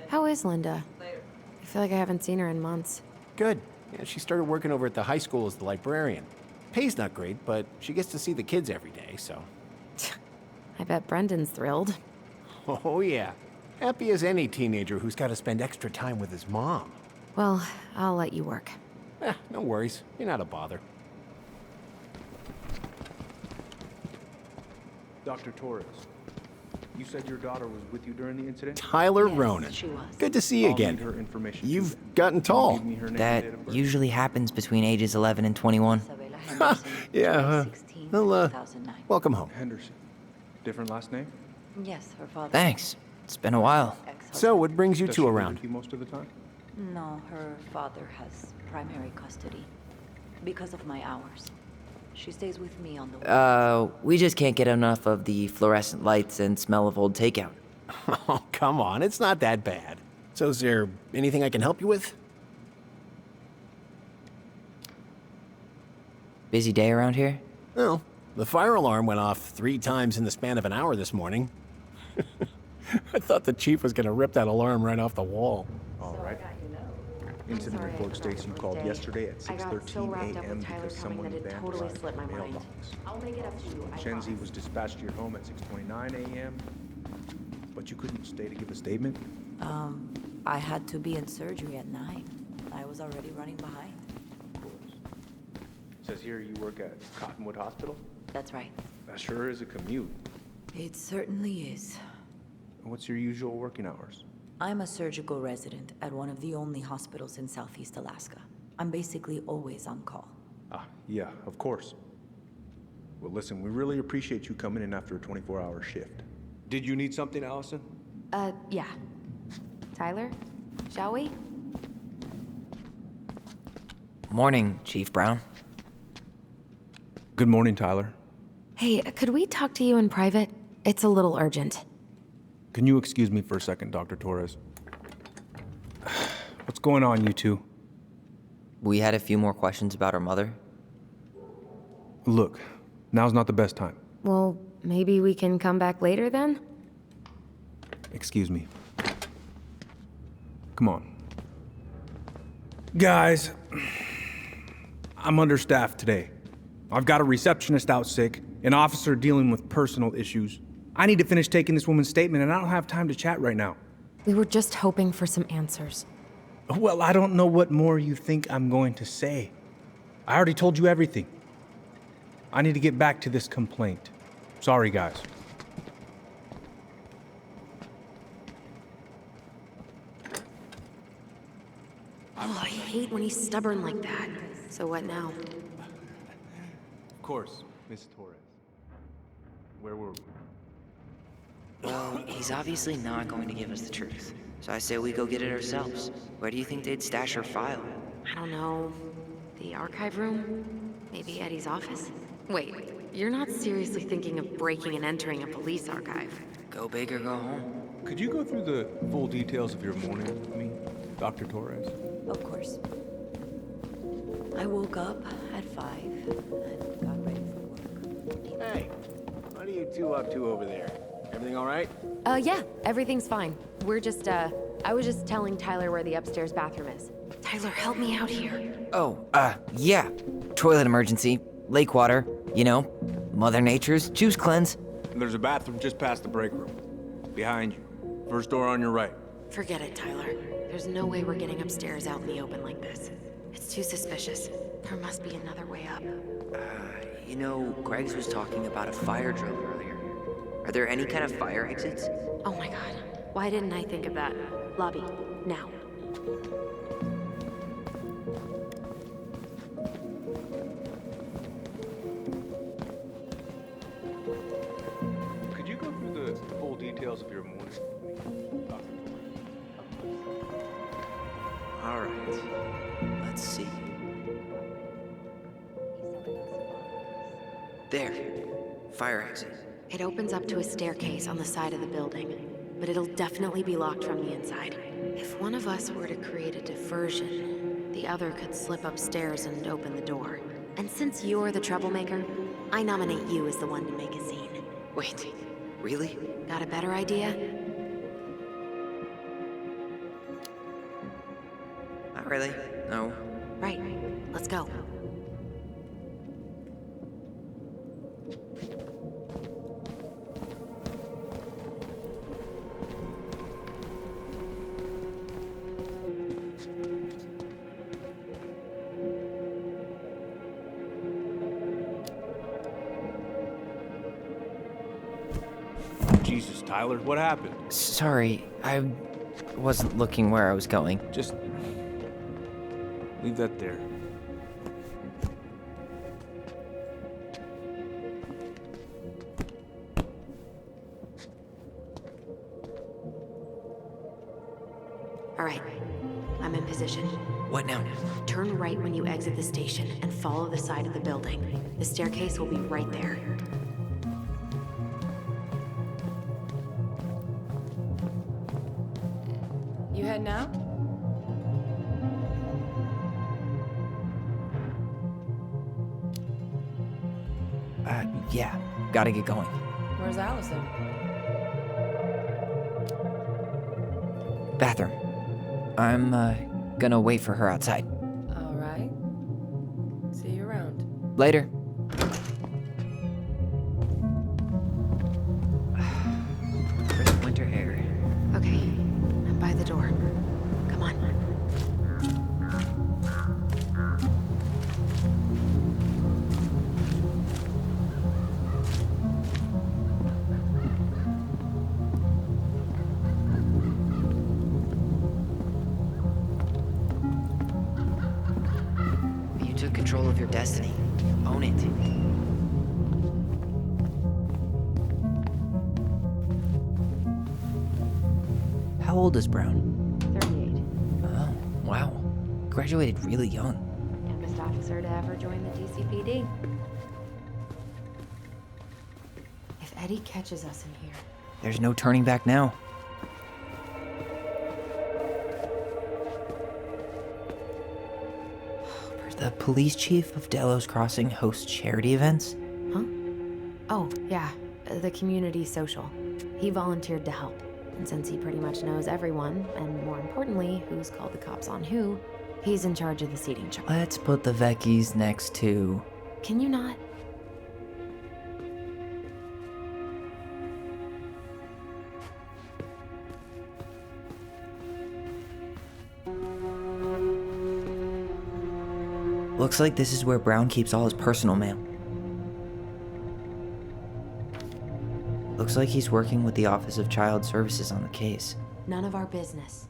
How is Linda? I feel like I haven't seen her in months. Good. Yeah, she started working over at the high school as the librarian. Pay's not great, but she gets to see the kids every day, so. I bet Brendan's thrilled. Oh, yeah. Happy as any teenager who's got to spend extra time with his mom. Well, I'll let you work. No worries. You're not a bother. Dr. Torres, you said your daughter was with you during the incident? Tyler Ronan. she was. Good to see you I'll again. need her information too, You've then. gotten tall. Give me her name and That date of birth. usually happens between ages 11 and 21. Yeah, well, welcome home. Henderson. Different last name? Yes, her father. Thanks. It's been a while. So, what brings you Does two she live around? with you most of the time? No, her father has primary custody because of my hours. She stays with me on the We just can't get enough of the fluorescent lights and smell of old takeout. Oh, come on. It's not that bad. So, is there anything I can help you with? Busy day around here? Well, the fire alarm went off 3 times in the span of an hour this morning. I thought the chief was gonna rip that alarm right off the wall. All right. Incident report states you called yesterday at 6:13 a.m. because someone vandalized the mailbox. Shenzi was dispatched to your home at 6:29 a.m. But you couldn't stay to give a statement? I had to be in surgery at 9. I was already running behind. Of course. Says here you work at Cottonwood Hospital? That's right. That sure is a commute. It certainly is. What's your usual working hours? I'm a surgical resident at one of the only hospitals in Southeast Alaska. I'm basically always on call. Ah, yeah, of course. Well, listen, we really appreciate you coming in after a 24-hour shift. Did you need something, Allison? Yeah. Tyler, shall we? Morning, Chief Brown. Good morning, Tyler. Hey, could we talk to you in private? It's a little urgent. Can you excuse me for a second, Dr. Torres? What's going on, you two? We had a few more questions about our mother. Look, now's not the best time. Well, maybe we can come back later then? Excuse me. Come on. Guys, I'm understaffed today. I've got a receptionist out sick, an officer dealing with personal issues. I need to finish taking this woman's statement, and I don't have time to chat right now. We were just hoping for some answers. Well, I don't know what more you think I'm going to say. I already told you everything. I need to get back to this complaint. Sorry, guys. Oh, I hate when he's stubborn like that. So what now? Of course, Miss Torres. Where were we? Well, he's obviously not going to give us the truth. So I say we go get it ourselves. Where do you think they'd stash her file? I don't know. The archive room? Maybe Eddie's office? Wait, you're not seriously thinking of breaking and entering a police archive? Go big or go home. Could you go through the full details of your morning with me, Dr. Torres? Of course. I woke up at 5 and got ready for work. Hey, what are you two up to over there? Everything all right? Yeah, everything's fine. We're just, I was just telling Tyler where the upstairs bathroom is. Tyler, help me out here. Oh, yeah. Toilet emergency. Lake water. You know, Mother Nature's juice cleanse. There's a bathroom just past the break room. Behind you. First door on your right. Forget it, Tyler. There's no way we're getting upstairs out in the open like this. It's too suspicious. There must be another way up. You know, Greggs was talking about a fire drill earlier. Are there any kind of fire exits? Oh my god. Why didn't I think of that? Lobby. Now. Could you go through the full details of your morning with me, Dr. Torres? All right. Let's see. There. Fire exit. It opens up to a staircase on the side of the building, but it'll definitely be locked from the inside. If one of us were to create a diversion, the other could slip upstairs and open the door. And since you're the troublemaker, I nominate you as the one to make a scene. Wait, really? Got a better idea? Not really. No. Right. Let's go. Jesus, Tyler, what happened? Sorry, I wasn't looking where I was going. Just leave that there. All right. I'm in position. What now? Turn right when you exit the station and follow the side of the building. The staircase will be right there. You head now? Yeah. Gotta get going. Where's Allison? Bathroom. I'm, gonna wait for her outside. All right. See you around. Later. Crisp winter air. Okay. I'm by the door. Come on. You took control of your destiny. Own it. How old is Brown? 38. Oh, wow. Graduated really young. Youngest officer to ever join the DCPD. If Eddie catches us in here... There's no turning back now. The police chief of Delos Crossing hosts charity events? Huh? Oh, yeah. The community social. He volunteered to help. And since he pretty much knows everyone, and more importantly, who's called the cops on who, he's in charge of the seating chart. Let's put the Vecchies next to Can you not? Looks like this is where Brown keeps all his personal mail. Looks like he's working with the Office of Child Services on the case. None of our business.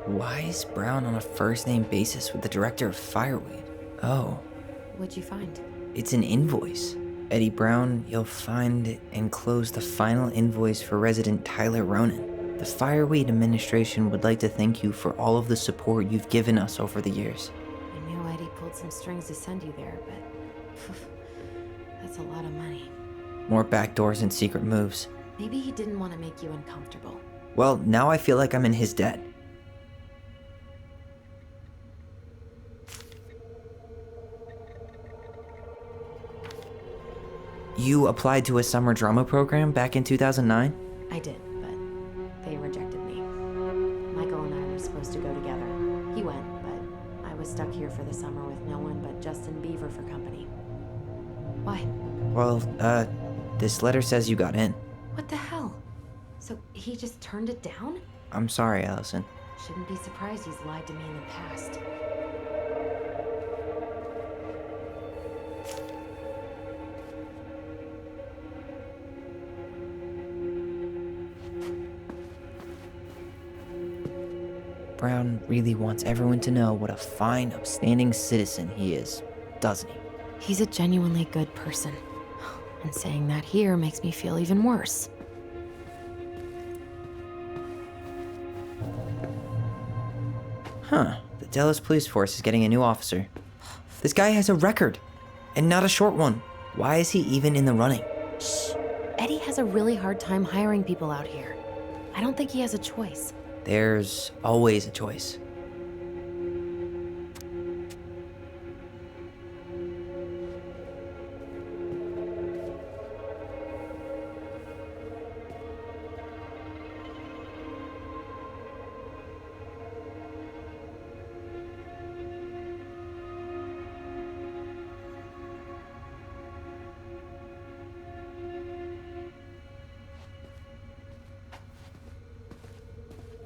Why is Brown on a first-name basis with the director of Fireweed? Oh, What'd you find? it's an invoice. Eddie Brown, you'll find enclosed the final invoice for resident Tyler Ronan. The Fireweed administration would like to thank you for all of the support you've given us over the years. I knew Eddie pulled some strings to send you there, but that's a lot of money. More backdoors and secret moves. Maybe he didn't want to make you uncomfortable. Well, now I feel like I'm in his debt. You applied to a summer drama program back in 2009? I did, but they rejected me. Michael and I were supposed to go together. He went, but I was stuck here for the summer with no one but Justin Beaver for company. Why? Well, this letter says you got in. What the hell? So he just turned it down? I'm sorry, Allison. Shouldn't be surprised he's lied to me in the past. Brown really wants everyone to know what a fine, upstanding citizen he is, doesn't he? He's a genuinely good person. And saying that here makes me feel even worse. Huh. The Dallas Police Force is getting a new officer. This guy has a record, and not a short one. Why is he even in the running? Shh. Eddie has a really hard time hiring people out here. I don't think he has a choice. There's always a choice.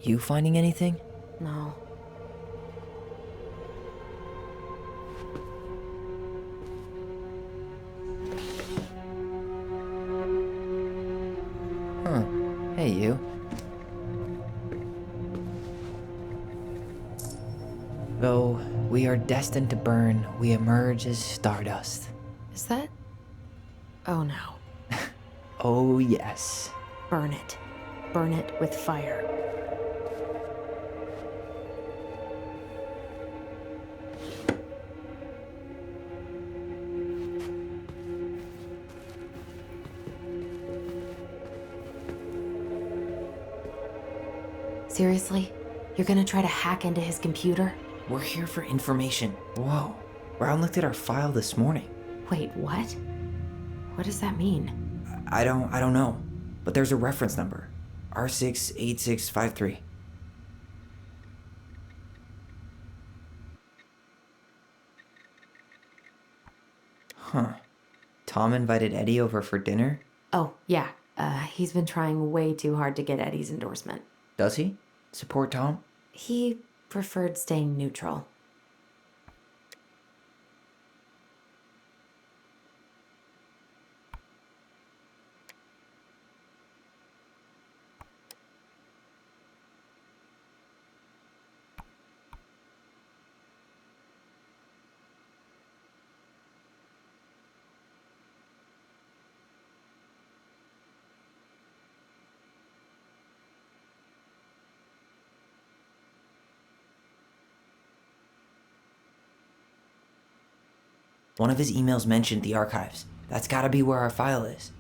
You finding anything? No. Huh. Hey, you. Though we are destined to burn, we emerge as stardust. Is that? Oh no. Oh, yes. Burn it. Burn it with fire. Seriously? You're gonna try to hack into his computer? We're here for information. Whoa. Brown looked at our file this morning. Wait, what? What does that mean? I don't know. But there's a reference number. R68653. Huh. Tom invited Eddie over for dinner? Oh, yeah. He's been trying way too hard to get Eddie's endorsement. Does he? Support Tom? He preferred staying neutral. One of his emails mentioned the archives. That's gotta be where our file is.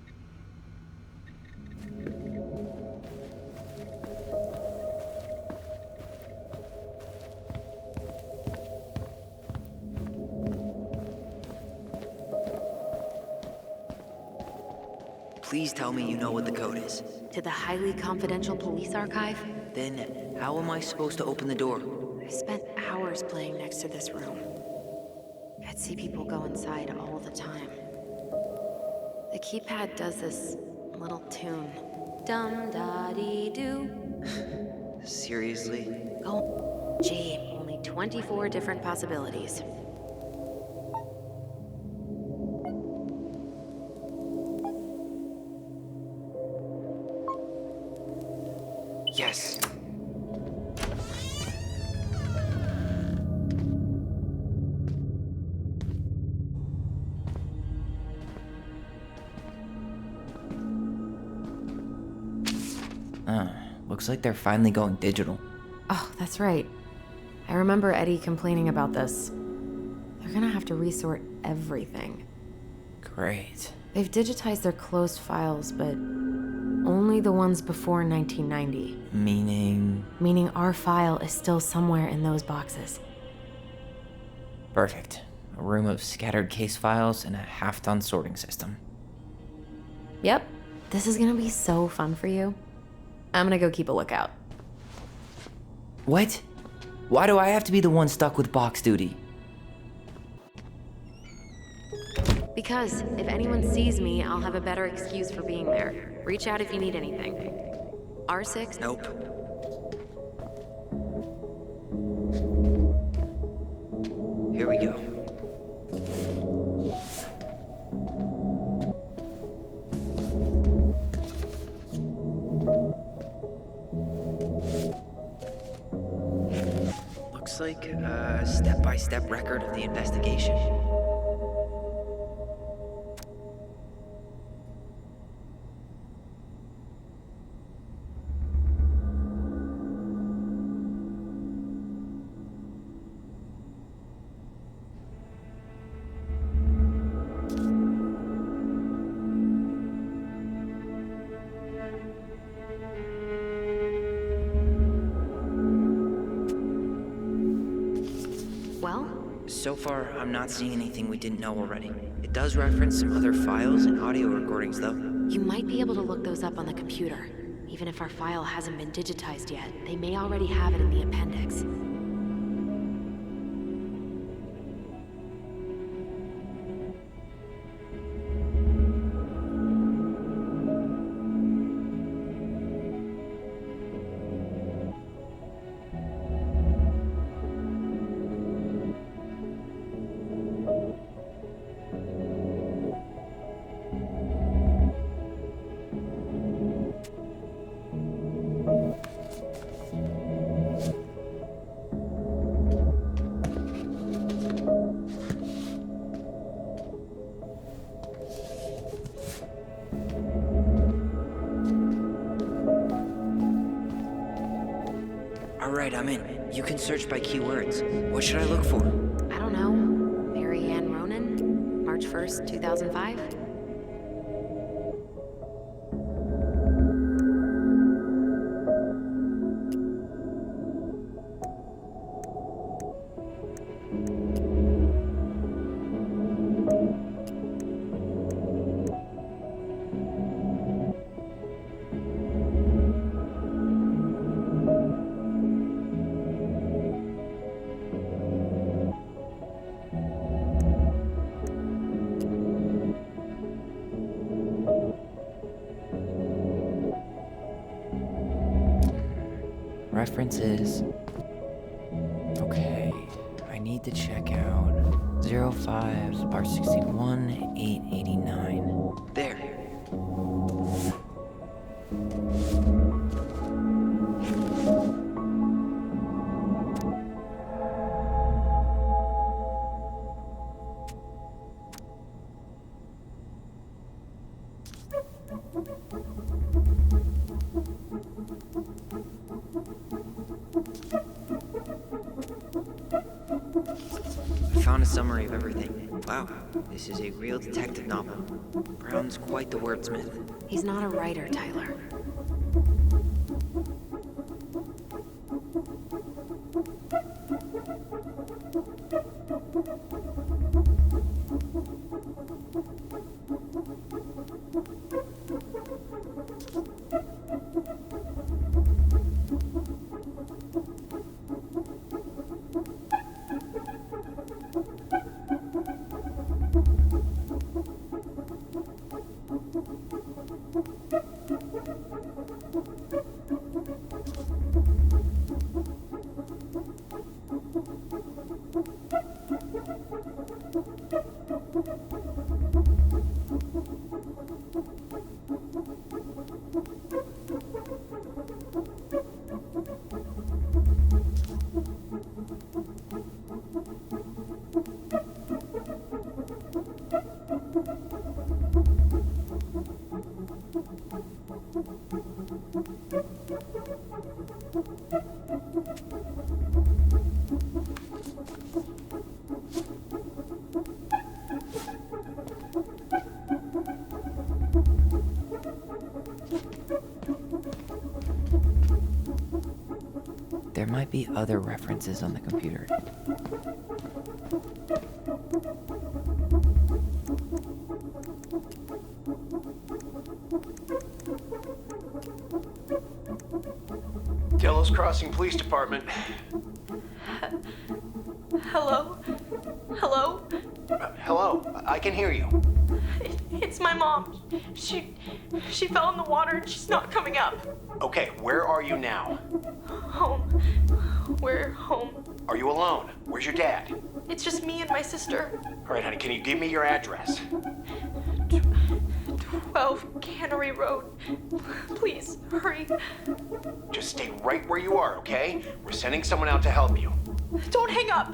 Please tell me you know what the code is. To the highly confidential police archive? Then how am I supposed to open the door? I spent hours playing next to this room. I'd see people go inside all the time. The keypad does this little tune. Dum-da-dee-doo. Seriously? Oh, gee, only 24 different possibilities. Yes. Looks like they're finally going digital. Oh, that's right. I remember Eddie complaining about this. They're gonna have to resort everything. Great. They've digitized their closed files, but only the ones before 1990. Meaning? Meaning our file is still somewhere in those boxes. Perfect. A room of scattered case files and a half-done sorting system. Yep. This is gonna be so fun for you. I'm gonna go keep a lookout. What? Why do I have to be the one stuck with box duty? Because if anyone sees me, I'll have a better excuse for being there. Reach out if you need anything. R6? Nope. Here we go. Looks like a step-by-step record of the investigation. So far, I'm not seeing anything we didn't know already. It does reference some other files and audio recordings, though. You might be able to look those up on the computer. Even if our file hasn't been digitized yet, they may already have it in the appendix. Alright, I'm in. You can search by keywords. What should I look for? I don't know. Mary Ann Ronan? March 1st, 2005? References. Okay, I need to check out 05 bar 61 889. There. I found a summary of everything. Wow, this is a real detective novel. Brown's quite the wordsmith. He's not a writer, Tyler. There might be other references on the computer. Delos Crossing Police Department. Hello? Hello? Hello, I can hear you. It's my mom. She fell in the water and she's not coming up. Okay, where are you now? Home. We're home. Are you alone? Where's your dad? It's just me and my sister. All right, honey, can you give me your address? 12 Cannery Road. Please, hurry. Just stay right where you are, okay? We're sending someone out to help you. Don't hang up.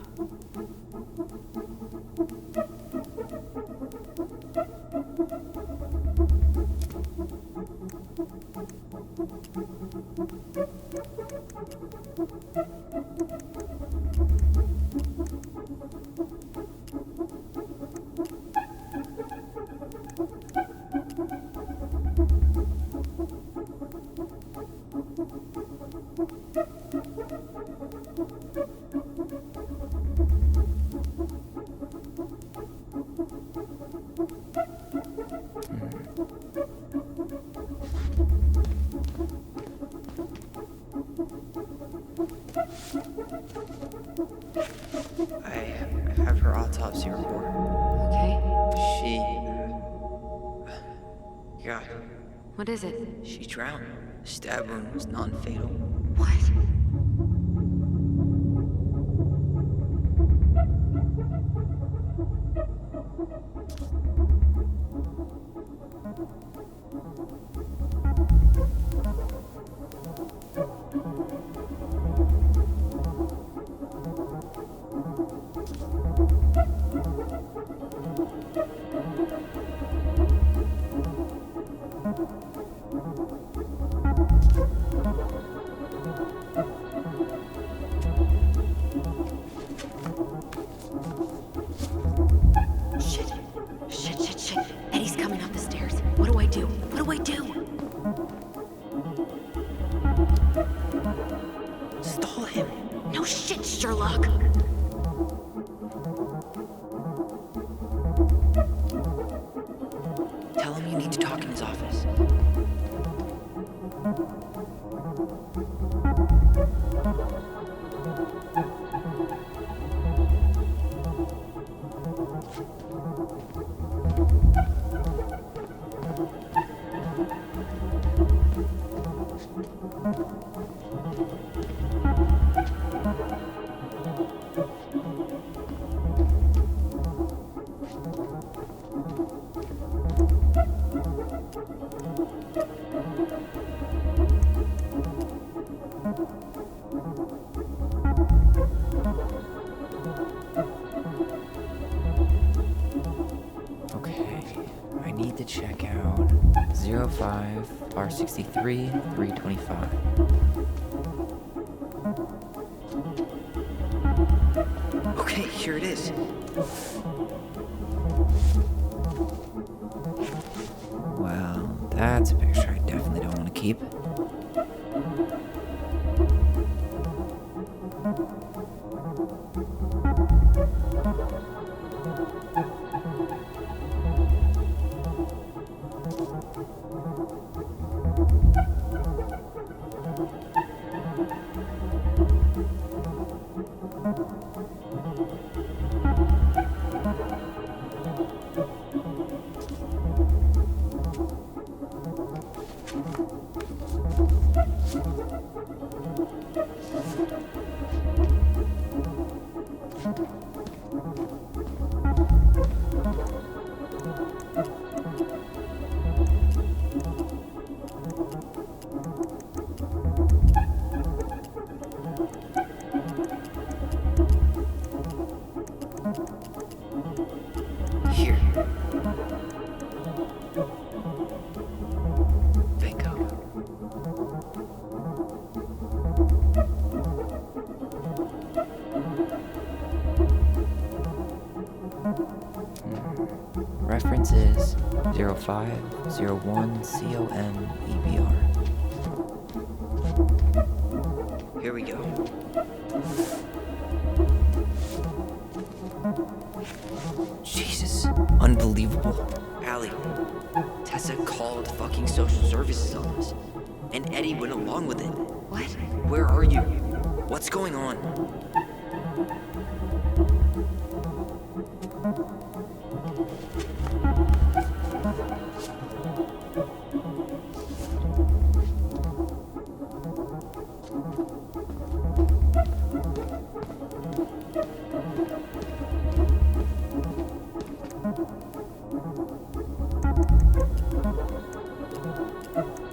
I have her autopsy report. Okay. She... God, What is it? she drowned. The stab wound was non-fatal. What? Shit. Eddie's coming up the stairs. What do I do? Stall him. No shit, Sherlock. Tell him you need to talk in his office. I need to check out 05 R63 325. Okay, here it is. Well, that's a picture I definitely don't want to keep. is 0501COMEBR. Here we go. Jesus, unbelievable. Allie, Tessa called fucking social services on us. And Eddie went along with it. What? Where are you? What's going on?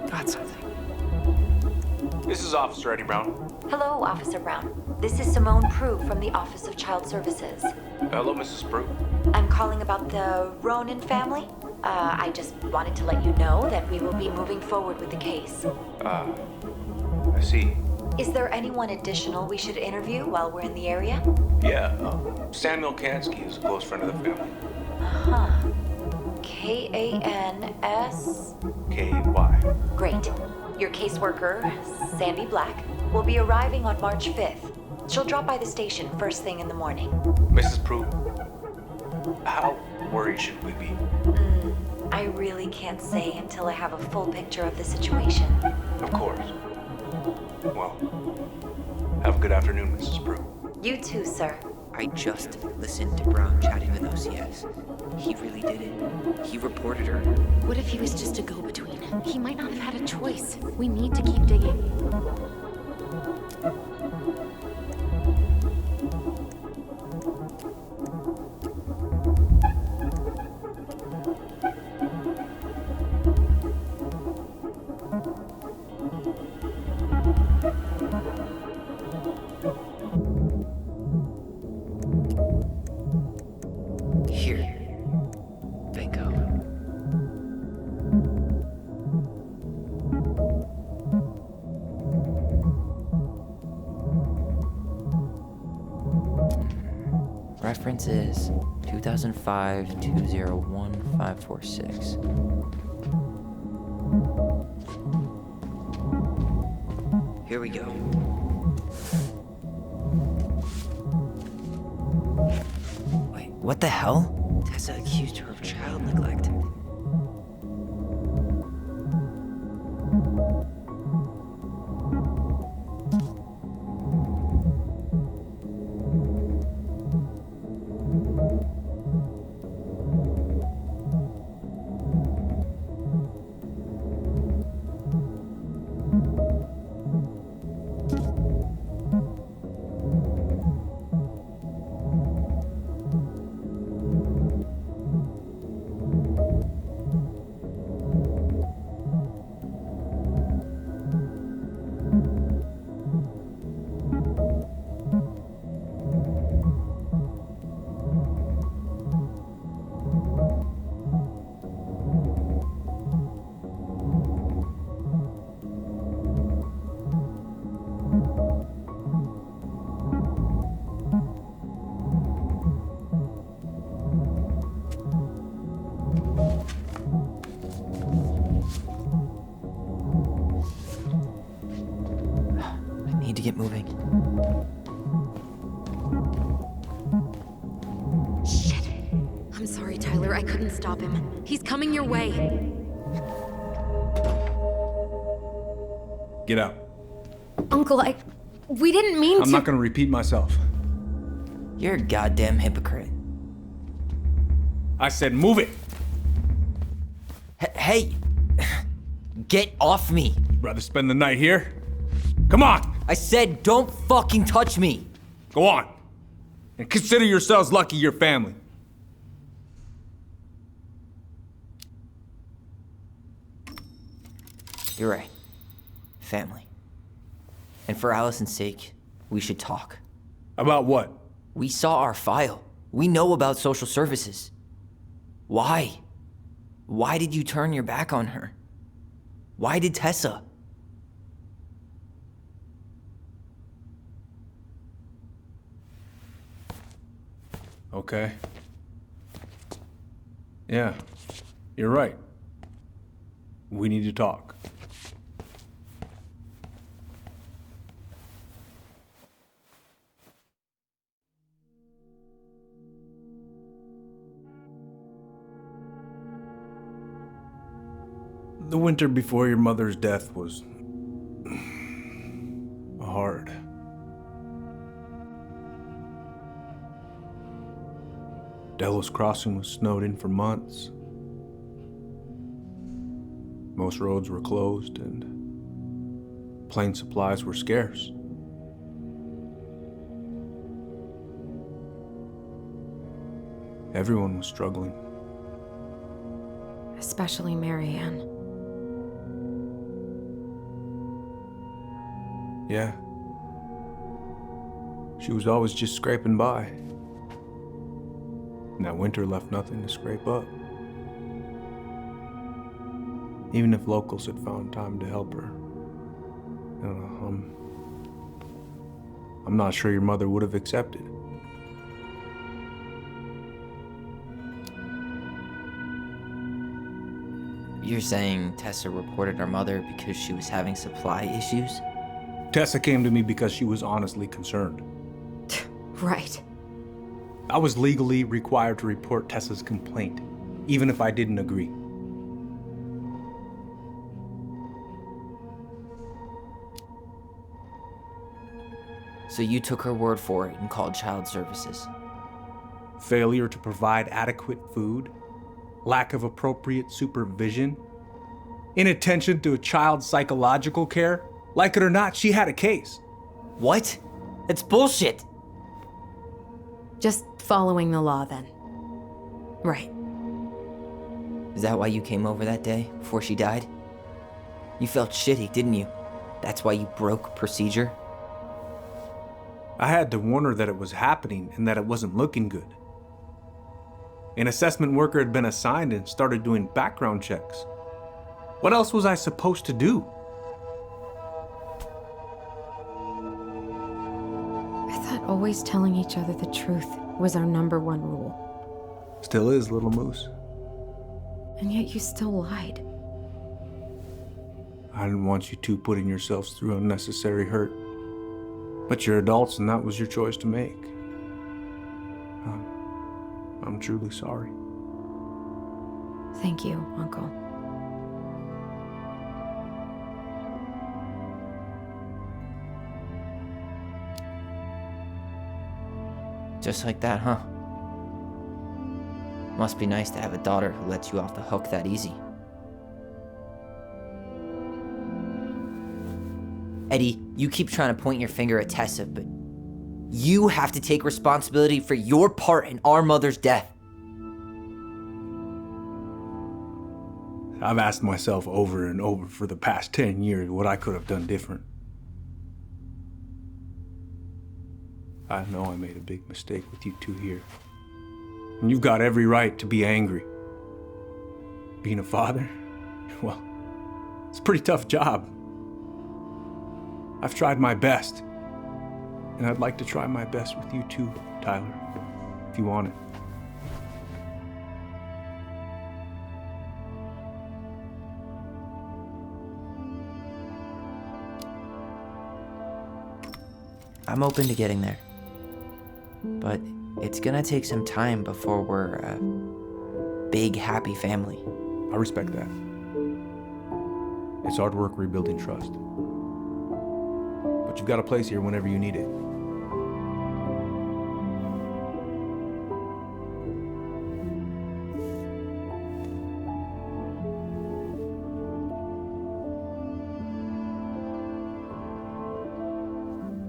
Got something. This is Officer Eddie Brown. Hello, Officer Brown. This is Simone Prue from the Office of Child Services. Hello, Mrs. Prue. I'm calling about the Ronan family. I just wanted to let you know that we will be moving forward with the case. I see. Is there anyone additional we should interview while we're in the area? Yeah, Samuel Kansky is a close friend of the family. Uh-huh. K-A-N-S... K-Y. Great. Your caseworker, Sandy Black, will be arriving on March 5th. She'll drop by the station first thing in the morning. Mrs. Prue, how worried should we be? I really can't say until I have a full picture of the situation. Of course. Well, have a good afternoon, Mrs. Prue. You too, sir. I just listened to Brown chatting with OCS. He really did it. He reported her. What if he was just a go-between? He might not have had a choice. We need to keep digging. Here. Bingo. Reference is 2005-201-546. Here we go. Wait, what the hell? Tessa accused her of child neglect. Need to get moving. Shit. I'm sorry, Tyler. I couldn't stop him. He's coming your way. Get out. Uncle, we didn't mean to. I'm not gonna repeat myself. You're a goddamn hypocrite. I said move it. Hey! Get off me! Rather spend the night here? Come on! I said don't fucking touch me! Go on. And consider yourselves lucky you're family. You're right. Family. And for Allison's sake, we should talk. About what? We saw our file. We know about social services. Why? Why did you turn your back on her? Why did Tessa? Okay. Yeah, you're right. We need to talk. The winter before your mother's death was hard. Delos Crossing was snowed in for months. Most roads were closed and plane supplies were scarce. Everyone was struggling. Especially Marianne. Yeah. She was always just scraping by. And that winter left nothing to scrape up. Even if locals had found time to help her. I'm not sure your mother would have accepted. You're saying Tessa reported our mother because she was having supply issues? Tessa came to me because she was honestly concerned. Right. I was legally required to report Tessa's complaint, even if I didn't agree. So you took her word for it and called child services. Failure to provide adequate food, lack of appropriate supervision, inattention to a child's psychological care. Like it or not, she had a case. What? That's bullshit! Just following the law then. Right. Is that why you came over that day, before she died? You felt shitty, didn't you? That's why you broke procedure? I had to warn her that it was happening and that it wasn't looking good. An assessment worker had been assigned and started doing background checks. What else was I supposed to do? I thought always telling each other the truth was our number one rule. Still is, little moose. And yet you still lied. I didn't want you two putting yourselves through unnecessary hurt. But you're adults and that was your choice to make. I'm truly sorry. Thank you, Uncle. Just like that, huh? Must be nice to have a daughter who lets you off the hook that easy. Eddie, you keep trying to point your finger at Tessa, but you have to take responsibility for your part in our mother's death. I've asked myself over and over for the past 10 years what I could have done different. I know I made a big mistake with you two here. And you've got every right to be angry. Being a father, well, it's a pretty tough job. I've tried my best. And I'd like to try my best with you too, Tyler, if you want it. I'm open to getting there. But it's gonna take some time before we're a big, happy family. I respect that. It's hard work rebuilding trust. But you've got a place here whenever you need it.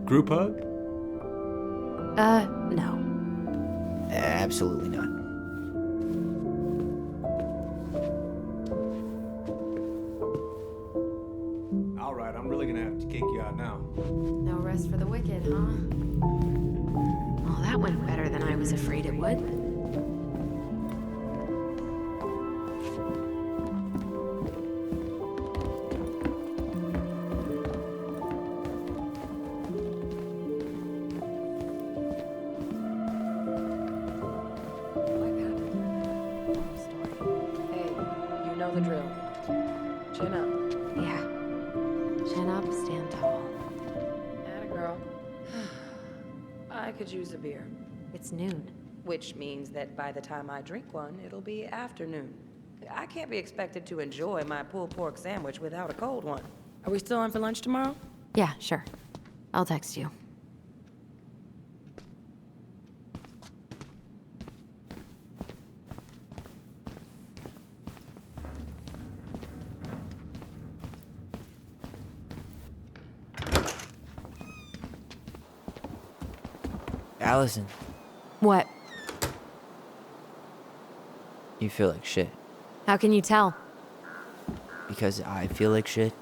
Group hug? No. Absolutely not. All right, I'm really gonna have to kick you out now. No rest for the wicked, huh? Well, that went better than I was afraid it would. could use a beer. It's noon. Which means that by the time I drink one, it'll be afternoon. I can't be expected to enjoy my pulled pork sandwich without a cold one. Are we still on for lunch tomorrow? Yeah, sure. I'll text you. Allison, What? you feel like shit. How can you tell? Because I feel like shit.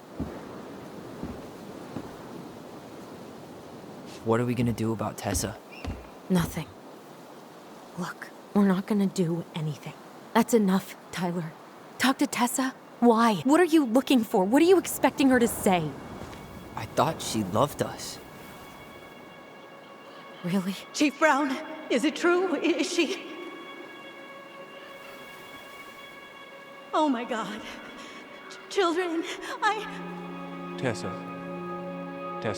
What are we gonna do about Tessa? Nothing. Look, we're not gonna do anything. That's enough, Tyler. Talk to Tessa? Why? What are you looking for? What are you expecting her to say? I thought she loved us. Really? Chief Brown, is it true? Is she... Oh my God. Children, Tessa,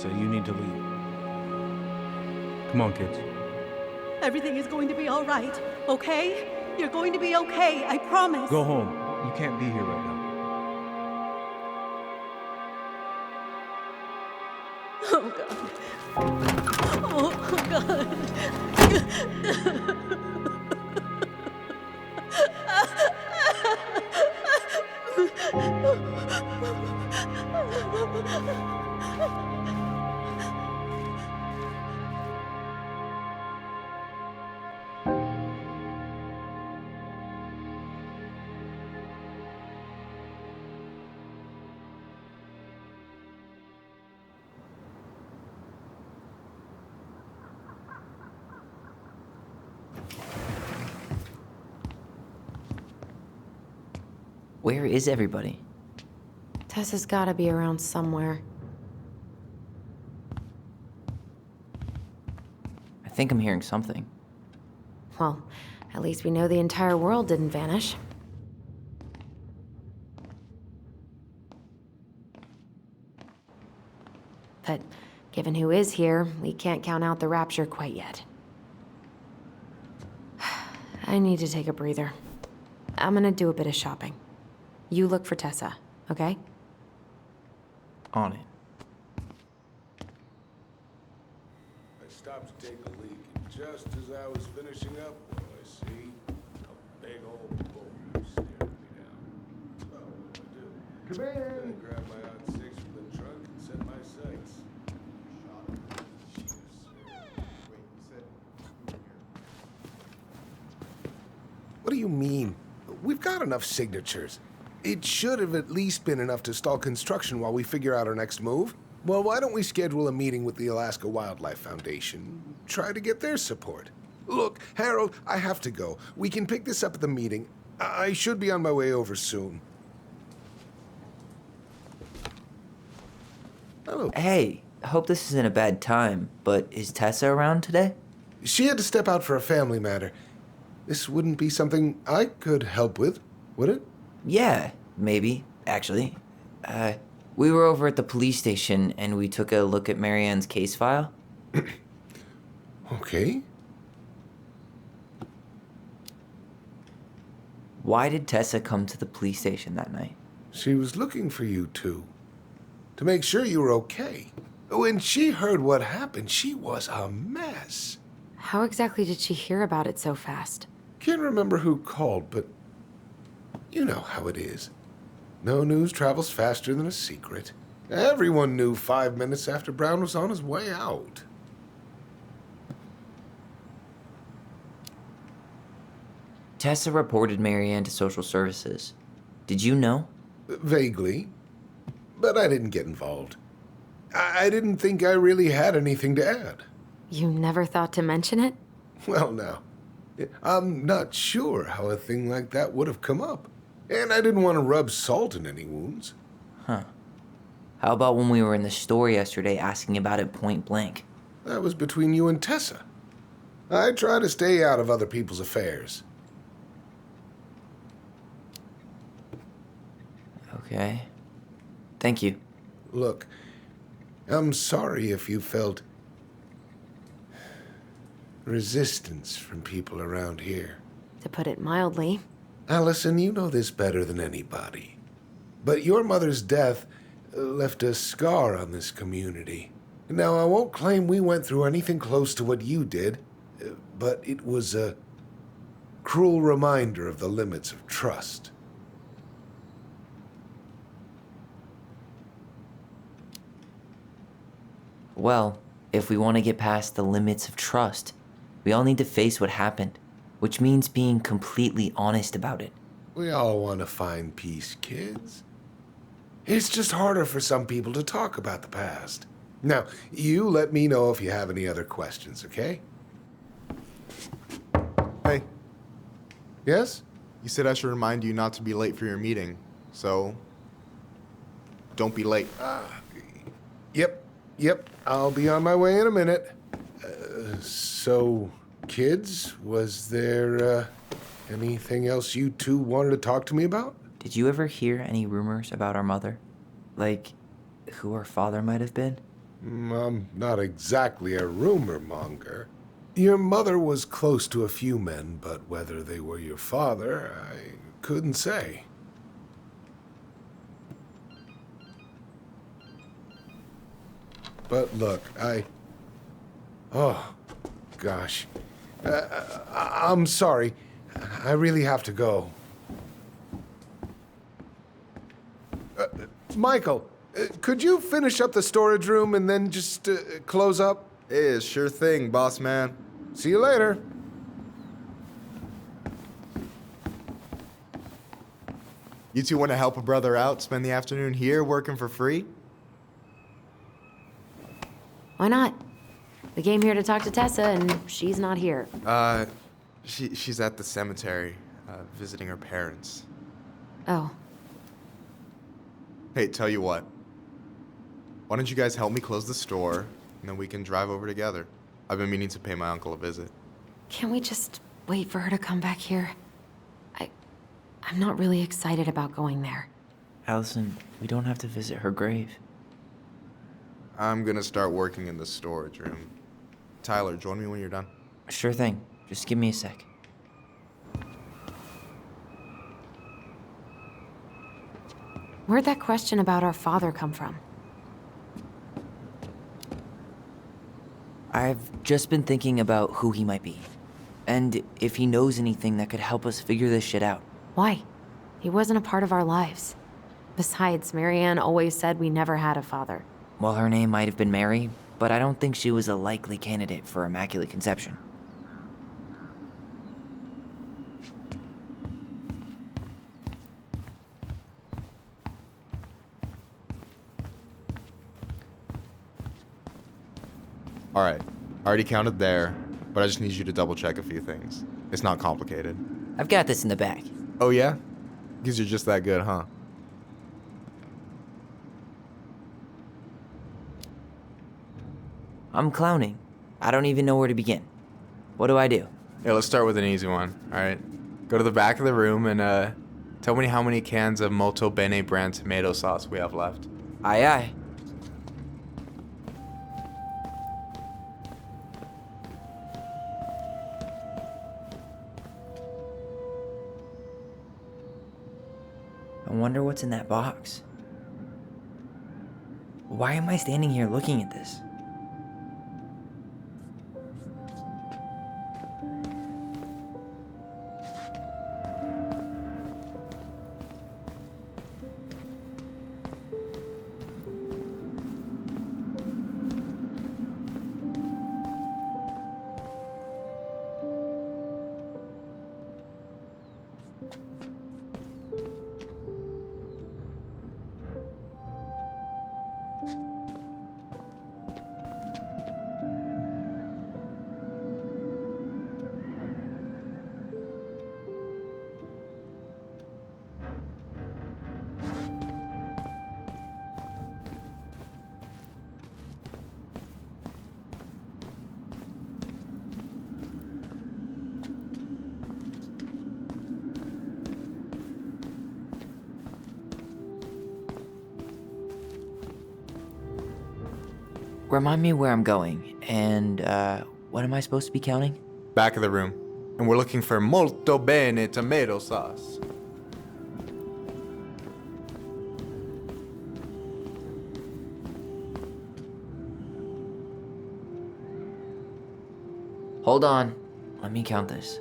you need to leave. Come on, kids. Everything is going to be all right, okay? You're going to be okay, I promise. Go home. You can't be here right now. Oh God. Oh God. Where is everybody? Tessa's gotta be around somewhere. I think I'm hearing something. Well, at least we know the entire world didn't vanish. But given who is here, we can't count out the rapture quite yet. I need to take a breather. I'm gonna do a bit of shopping. You look for Tessa, okay? On it. I stopped to take a leak, and just as I was finishing up, what do I see? A big old boulder staring me down. So what do I do? Come in! I grab my odd six from the trunk and set my sights. What do you mean? We've got enough signatures. It should have at least been enough to stall construction while we figure out our next move. Well, why don't we schedule a meeting with the Alaska Wildlife Foundation? Try to get their support. Look, Harold, I have to go. We can pick this up at the meeting. I should be on my way over soon. Hello. Hey, I hope this isn't a bad time, but is Tessa around today? She had to step out for a family matter. This wouldn't be something I could help with, would it? Yeah, maybe, actually. We were over at the police station and we took a look at Marianne's case file. Okay. Why did Tessa come to the police station that night? She was looking for you two. To make sure you were okay. When she heard what happened, she was a mess. How exactly did she hear about it so fast? Can't remember who called, but you know how it is. No news travels faster than a secret. Everyone knew 5 minutes after Brown was on his way out. Tessa reported Marianne to social services. Did you know? Vaguely. But I didn't get involved. I didn't think I really had anything to add. You never thought to mention it? Well, now, I'm not sure how a thing like that would have come up. And I didn't want to rub salt in any wounds. Huh. How about when we were in the store yesterday asking about it point blank? That was between you and Tessa. I try to stay out of other people's affairs. Okay. Thank you. Look, I'm sorry if you felt resistance from people around here. To put it mildly. Allison, you know this better than anybody. But your mother's death left a scar on this community. Now, I won't claim we went through anything close to what you did, but it was a cruel reminder of the limits of trust. Well, if we want to get past the limits of trust, we all need to face what happened, which means being completely honest about it. We all want to find peace, kids. It's just harder for some people to talk about the past. Now, you let me know if you have any other questions, okay? Hey. Yes? You said I should remind you not to be late for your meeting, so don't be late. Yep, I'll be on my way in a minute. So, kids, was there anything else you two wanted to talk to me about? Did you ever hear any rumors about our mother? Like, who our father might have been? I'm not exactly a rumor monger. Your mother was close to a few men, but whether they were your father, I couldn't say. But look, oh, gosh. I'm sorry. I really have to go. Michael, could you finish up the storage room and then just close up? Yeah, sure thing, boss man. See you later. You two want to help a brother out, spend the afternoon here working for free? Why not? We came here to talk to Tessa, and she's not here. She's at the cemetery, visiting her parents. Oh. Hey, tell you what. Why don't you guys help me close the store, and then we can drive over together? I've been meaning to pay my uncle a visit. Can't we just wait for her to come back here? I'm not really excited about going there. Allison, we don't have to visit her grave. I'm gonna start working in the storage room. Tyler, join me when you're done. Sure thing. Just give me a sec. Where'd that question about our father come from? I've just been thinking about who he might be. And if he knows anything that could help us figure this shit out. Why? He wasn't a part of our lives. Besides, Marianne always said we never had a father. Well, her name might have been Mary, but I don't think she was a likely candidate for Immaculate Conception. All right, I already counted there, but I just need you to double check a few things. It's not complicated. I've got this in the bag. Oh yeah? Because you're just that good, huh? I'm clowning. I don't even know where to begin. What do I do? Yeah, let's start with an easy one, all right? Go to the back of the room and tell me how many cans of Molto Bene brand tomato sauce we have left. Aye, aye. I wonder what's in that box. Why am I standing here looking at this? Remind me where I'm going, and What am I supposed to be counting? Back of the room. And we're looking for molto bene tomato sauce. Hold on. Let me count this.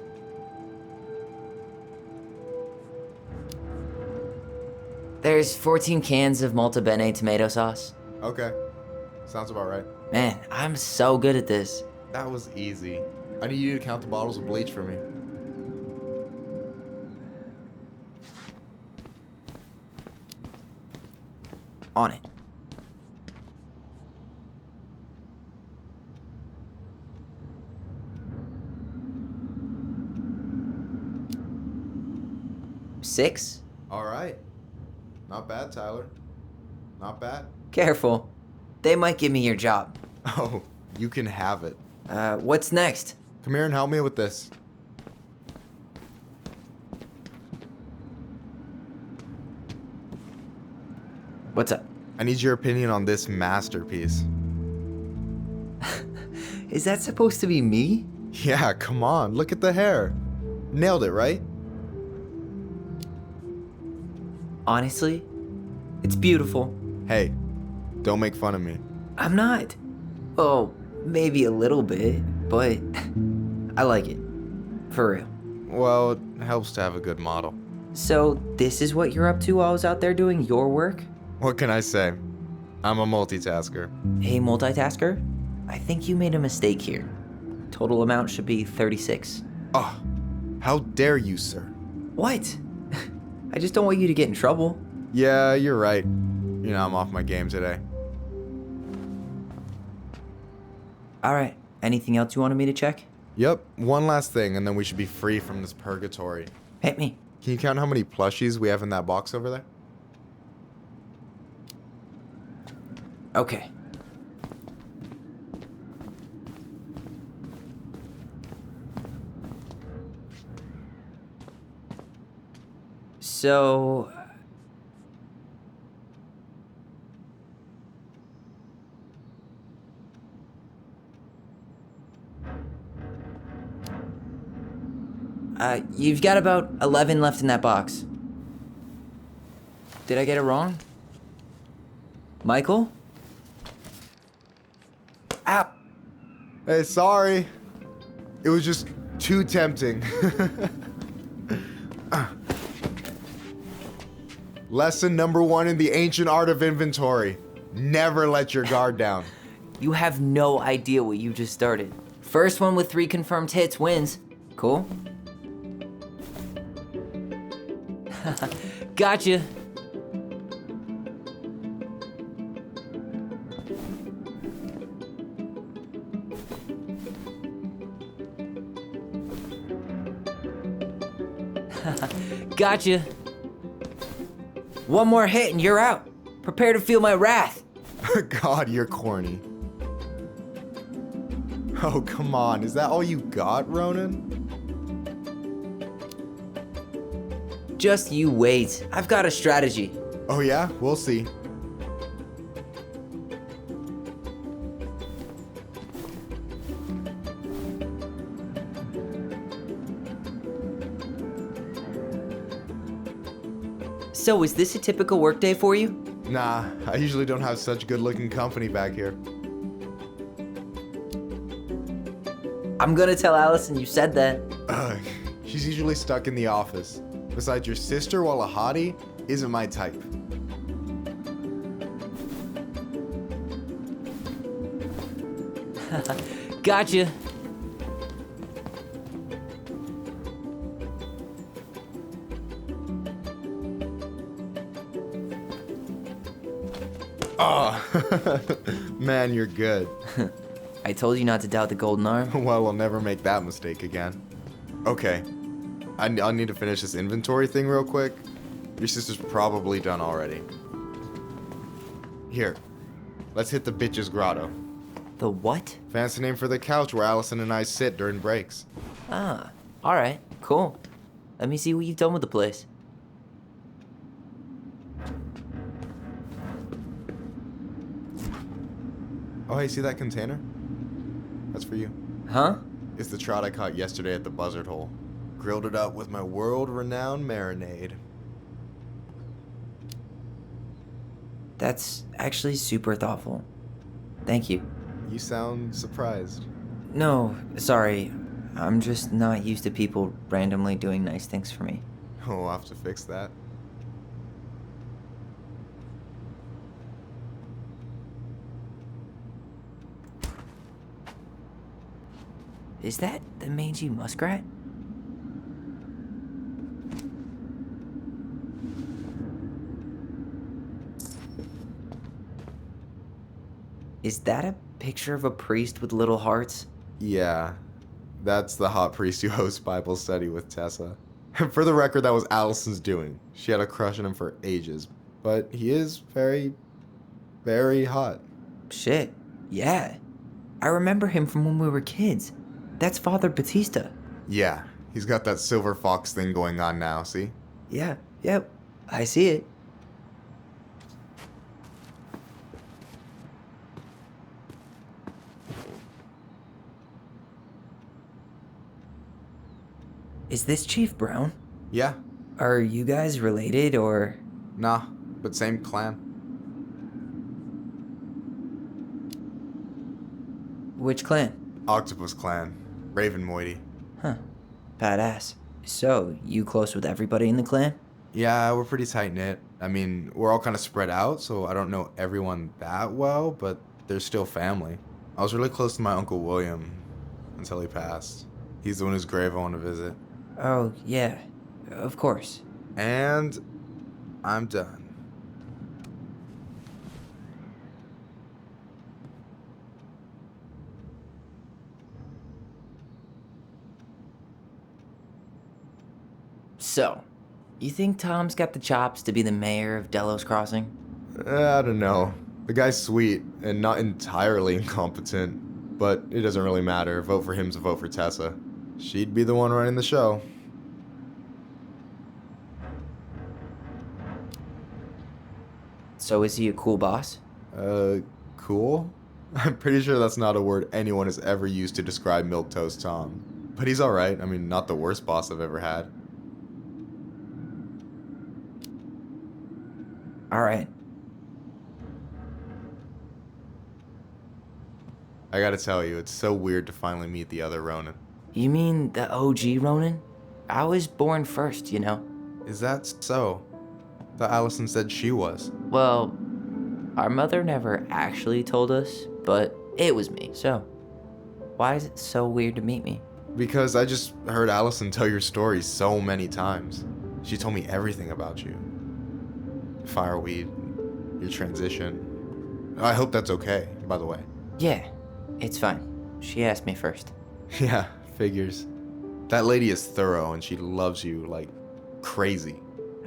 There's 14 cans of Molto Bene tomato sauce. Okay. Sounds about right. Man, I'm so good at this. That was easy. I need you to count the bottles of bleach for me. On it. Six? All right. Not bad, Tyler. Not bad. Careful. They might give me your job. Oh, you can have it. What's next? Come here and help me with this. What's up? I need your opinion on this masterpiece. Is that supposed to be me? Yeah, come on. Look at the hair. Nailed it, right? Honestly, it's beautiful. Hey, don't make fun of me. I'm not. Oh, maybe a little bit, but I like it. For real. Well, it helps to have a good model. So, this is what you're up to while I was out there doing your work? What can I say? I'm a multitasker. Hey, multitasker. I think you made a mistake here. Total amount should be 36. Oh, how dare you, sir? What? I just don't want you to get in trouble. Yeah, you're right. You know, I'm off my game today. Alright, anything else you wanted me to check? Yep, one last thing, and then we should be free from this purgatory. Hit me. Can you count how many plushies we have in that box over there? Okay. So... you've got about 11 left in that box. Did I get it wrong? Michael? Ow! Hey, sorry. It was just too tempting. Lesson number 1 in the ancient art of inventory. Never let your guard down. You have no idea what you just started. First one with 3 confirmed hits wins. Cool? Gotcha. Gotcha. One more hit and you're out. Prepare to feel my wrath. God, you're corny. Oh, come on. Is that all you got, Ronan? Just you wait. I've got a strategy. Oh yeah? We'll see. So, is this a typical workday for you? Nah, I usually don't have such good-looking company back here. I'm gonna tell Allison you said that. Ugh, she's usually stuck in the office. Besides, your sister, while a hottie, isn't my type. Gotcha. Oh, man, you're good. I told you not to doubt the golden arm. Well, we'll never make that mistake again. Okay, I'll need to finish this inventory thing real quick. Your sister's probably done already. Here, let's hit the bitch's grotto. The what? Fancy name for the couch where Allison and I sit during breaks. Ah, alright, cool. Let me see what you've done with the place. Oh, hey, see that container? That's for you. Huh? It's the trout I caught yesterday at the Buzzard Hole. Grilled it up with my world-renowned marinade. That's actually super thoughtful. Thank you. You sound surprised. No, sorry. I'm just not used to people randomly doing nice things for me. We'll have to fix that. Is that the mangy muskrat? Is that a picture of a priest with little hearts? Yeah, that's the hot priest who hosts Bible study with Tessa. For the record, that was Allison's doing. She had a crush on him for ages, but he is very, very hot. Shit, yeah. I remember him from when we were kids. That's Father Batista. Yeah, he's got that silver fox thing going on now, see? Yeah, yep, I see it. Is this Chief Brown? Yeah. Are you guys related, or...? Nah, but same clan. Which clan? Octopus Clan. Raven Moiety. Huh. Badass. So, you close with everybody in the clan? Yeah, we're pretty tight-knit. I mean, we're all kind of spread out, so I don't know everyone that well, but they're still family. I was really close to my Uncle William until he passed. He's the one whose grave I want to visit. Oh, yeah. Of course. And I'm done. So, you think Tom's got the chops to be the mayor of Delos Crossing? I don't know. The guy's sweet and not entirely incompetent, but it doesn't really matter. Vote for him's a vote for Tessa. She'd be the one running the show. So is he a cool boss? Cool? I'm pretty sure that's not a word anyone has ever used to describe Milquetoast Tom. But he's alright. I mean, not the worst boss I've ever had. Alright. I gotta tell you, it's so weird to finally meet the other Ronin. You mean the OG Ronin? I was born first, you know. Is that so? Thought Allison said she was. Well, our mother never actually told us, but it was me. So, why is it so weird to meet me? Because I just heard Allison tell your story so many times. She told me everything about you. Fireweed, your transition. I hope that's okay, by the way. Yeah, it's fine. She asked me first. Yeah, figures. That lady is thorough and she loves you like crazy.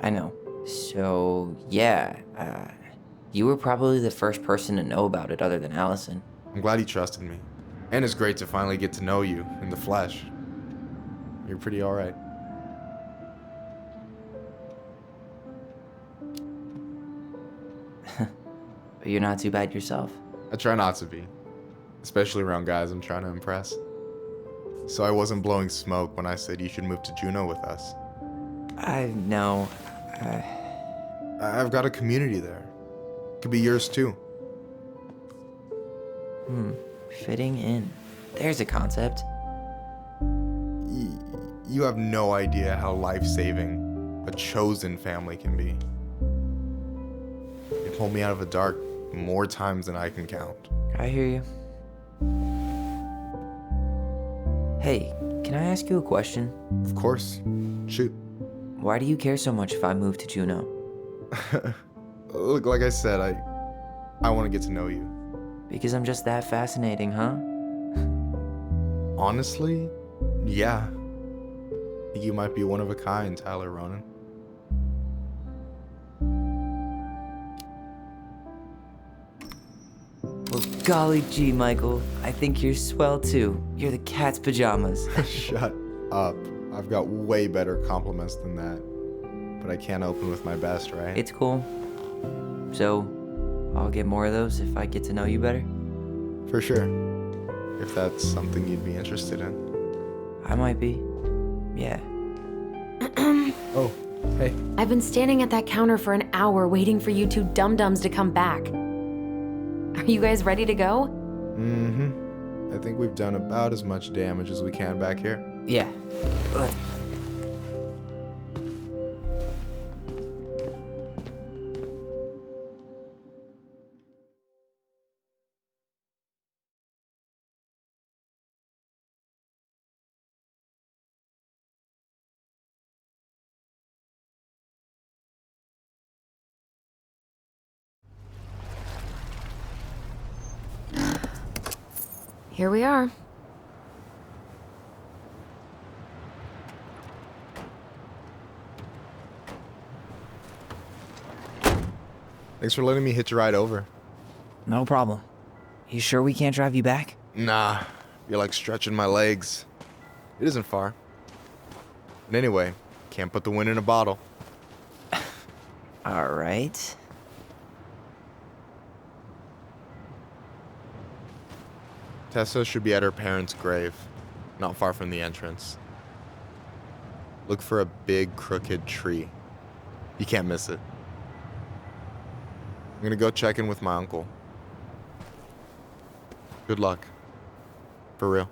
I know. So, yeah, you were probably the first person to know about it other than Allison. I'm glad you trusted me. And it's great to finally get to know you in the flesh. You're pretty alright. But you're not too bad yourself. I try not to be. Especially around guys I'm trying to impress. So I wasn't blowing smoke when I said you should move to Juneau with us. I know. I've got a community there. Could be yours too. Fitting in. There's a concept. You have no idea how life-saving a chosen family can be. It pulled me out of the dark more times than I can count. I hear you. Hey, can I ask you a question? Of course. Shoot. Why do you care so much if I move to Juneau? Look, like I said, I want to get to know you. Because I'm just that fascinating, huh? Honestly, yeah. I think you might be one of a kind, Tyler Ronin. Well, golly gee, Michael. I think you're swell too. You're the cat's pajamas. Shut up. I've got way better compliments than that. But I can't open with my best, right? It's cool. So, I'll get more of those if I get to know you better? For sure. if that's something you'd be interested in. I might be. Yeah. Oh, hey. I've been standing at that counter for an hour waiting for you two dum-dums to come back. Are you guys ready to go? Mm-hmm. I think we've done about as much damage as we can back here. Yeah. Here we are. Thanks for letting me hitch a ride over. No problem. You sure we can't drive you back? Nah, you're like stretching my legs. It isn't far. And anyway, can't put the wind in a bottle. All right. Tessa should be at her parents' grave, not far from the entrance. Look for a big crooked tree. You can't miss it. I'm gonna go check in with my uncle. Good luck. For real.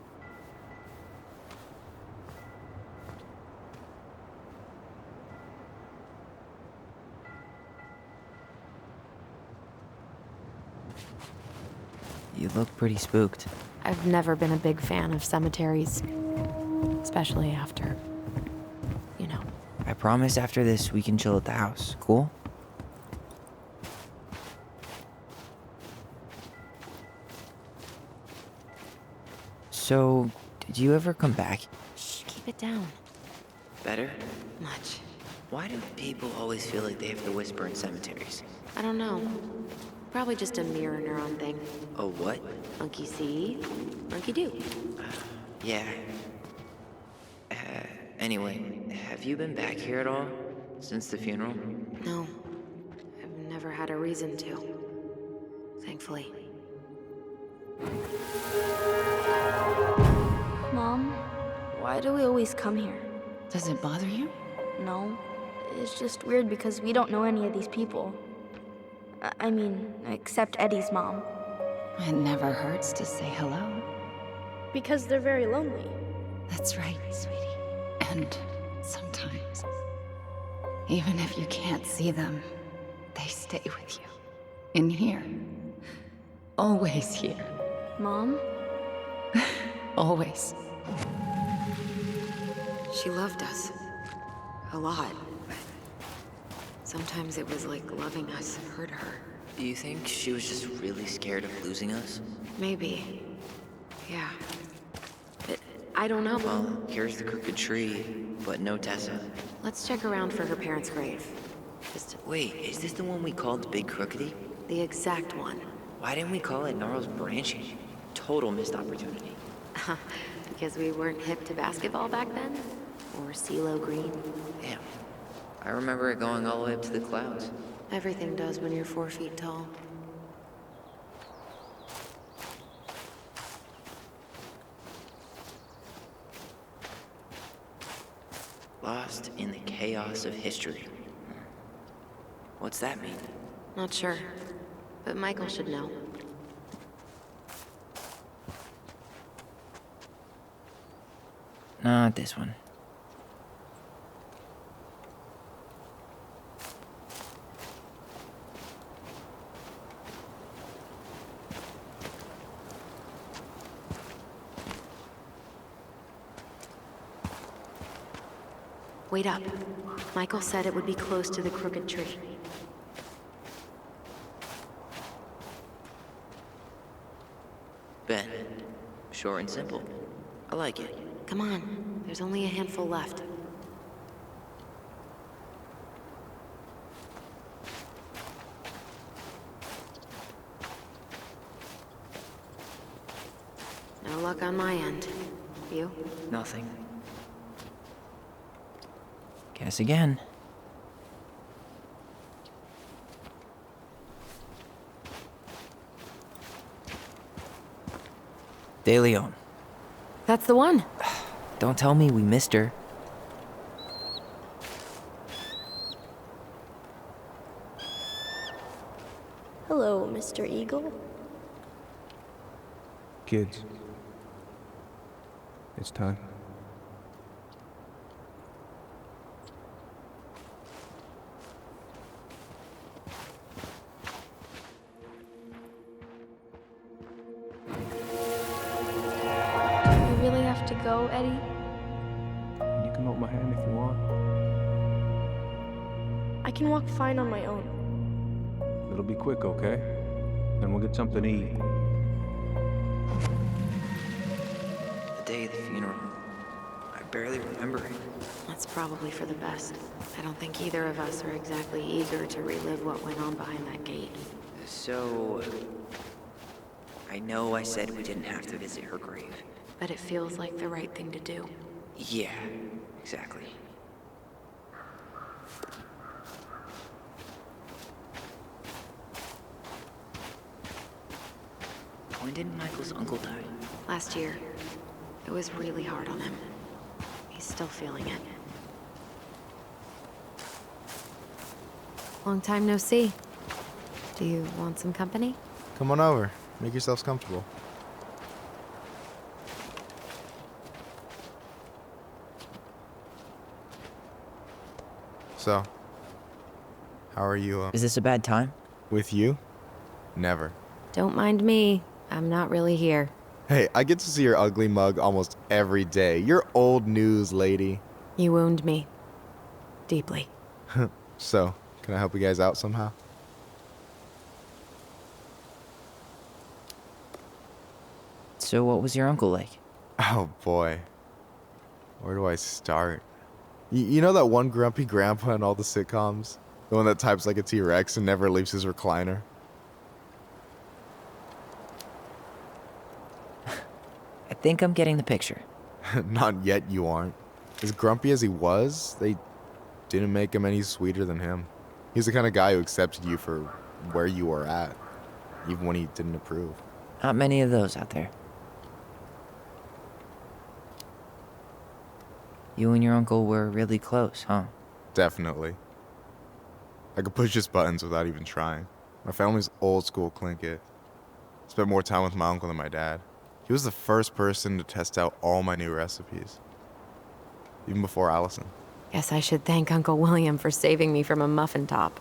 You look pretty spooked. I've never been a big fan of cemeteries, especially after, you know. I promise after this we can chill at the house. Cool? So, did you ever come back? Shh, keep it down. Better? Much. Why do people always feel like they have to whisper in cemeteries? I don't know. Probably just a mirror neuron thing. Oh, what? Monkey see, monkey do. Yeah. Anyway, have you been back here at all? Since the funeral? No. I've never had a reason to. Thankfully. Mom, why do we always come here? Does it bother you? No. It's just weird because we don't know any of these people. I mean, except Eddie's mom. It never hurts to say hello. Because they're very lonely. That's right, sweetie. And sometimes, even if you can't see them, they stay with you. In here. Always here. Mom? Always. She loved us. A lot. But sometimes it was like loving us hurt her. Do you think she was just really scared of losing us? Maybe. Yeah. But I don't know. Well, here's the crooked tree, but no Tessa. Let's check around for her parents' grave. Wait, is this the one we called Big Crookedy? The exact one. Why didn't we call it Gnarls Branching? Total missed opportunity. Because we weren't hip to basketball back then? Or CeeLo Green? Damn. I remember it going all the way up to the clouds. Everything does when you're 4 feet tall. Lost in the chaos of history. What's that mean? Not sure. But Michael should know. Not this one. Wait up. Michael said it would be close to the crooked tree. Ben. Short and simple. I like it. Come on. There's only a handful left. No luck on my end. You? Nothing. Guess again. De Leon. That's the one. Don't tell me we missed her. Hello, Mr. Eagle. Kids, it's time. You really have to go, Eddie? You can hold my hand if you want. I can walk fine on my own. It'll be quick, okay? Then we'll get something to eat. The day of the funeral. I barely remember it. That's probably for the best. I don't think either of us are exactly eager to relive what went on behind that gate. So... I know I said we didn't have to visit her grave. But it feels like the right thing to do. Yeah, exactly. When did Michael's uncle die? Last year. It was really hard on him. He's still feeling it. Long time no see. Do you want some company? Come on over. Make yourselves comfortable. So, how are you? Is this a bad time? With you? Never. Don't mind me. I'm not really here. Hey, I get to see your ugly mug almost every day. You're old news, lady. You wound me. Deeply. So, can I help you guys out somehow? So what was your uncle like? Oh boy. Where do I start? You know that one grumpy grandpa in all the sitcoms? The one that types like a T-Rex and never leaves his recliner? I think I'm getting the picture. Not yet, you aren't. As grumpy as he was, they didn't make him any sweeter than him. He's the kind of guy who accepted you for where you were at, even when he didn't approve. Not many of those out there. You and your uncle were really close, huh? Definitely. I could push his buttons without even trying. My family's old school Tlingit. Spent more time with my uncle than my dad. He was the first person to test out all my new recipes. Even before Allison. Guess I should thank Uncle William for saving me from a muffin top.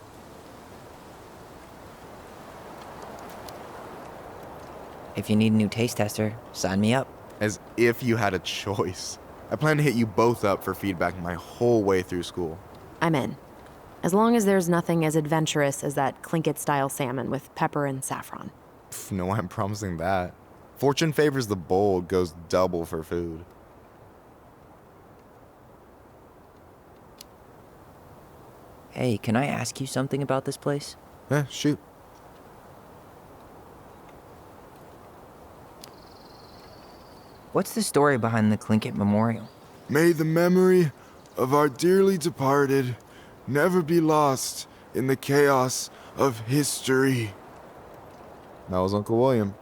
If you need a new taste tester, sign me up. As if you had a choice. I plan to hit you both up for feedback my whole way through school. I'm in. As long as there's nothing as adventurous as that Tlingit-style salmon with pepper and saffron. No, I'm promising that. Fortune favors the bold goes double for food. Hey, can I ask you something about this place? Shoot. What's the story behind the Tlingit Memorial? May the memory of our dearly departed never be lost in the chaos of history. That was Uncle William.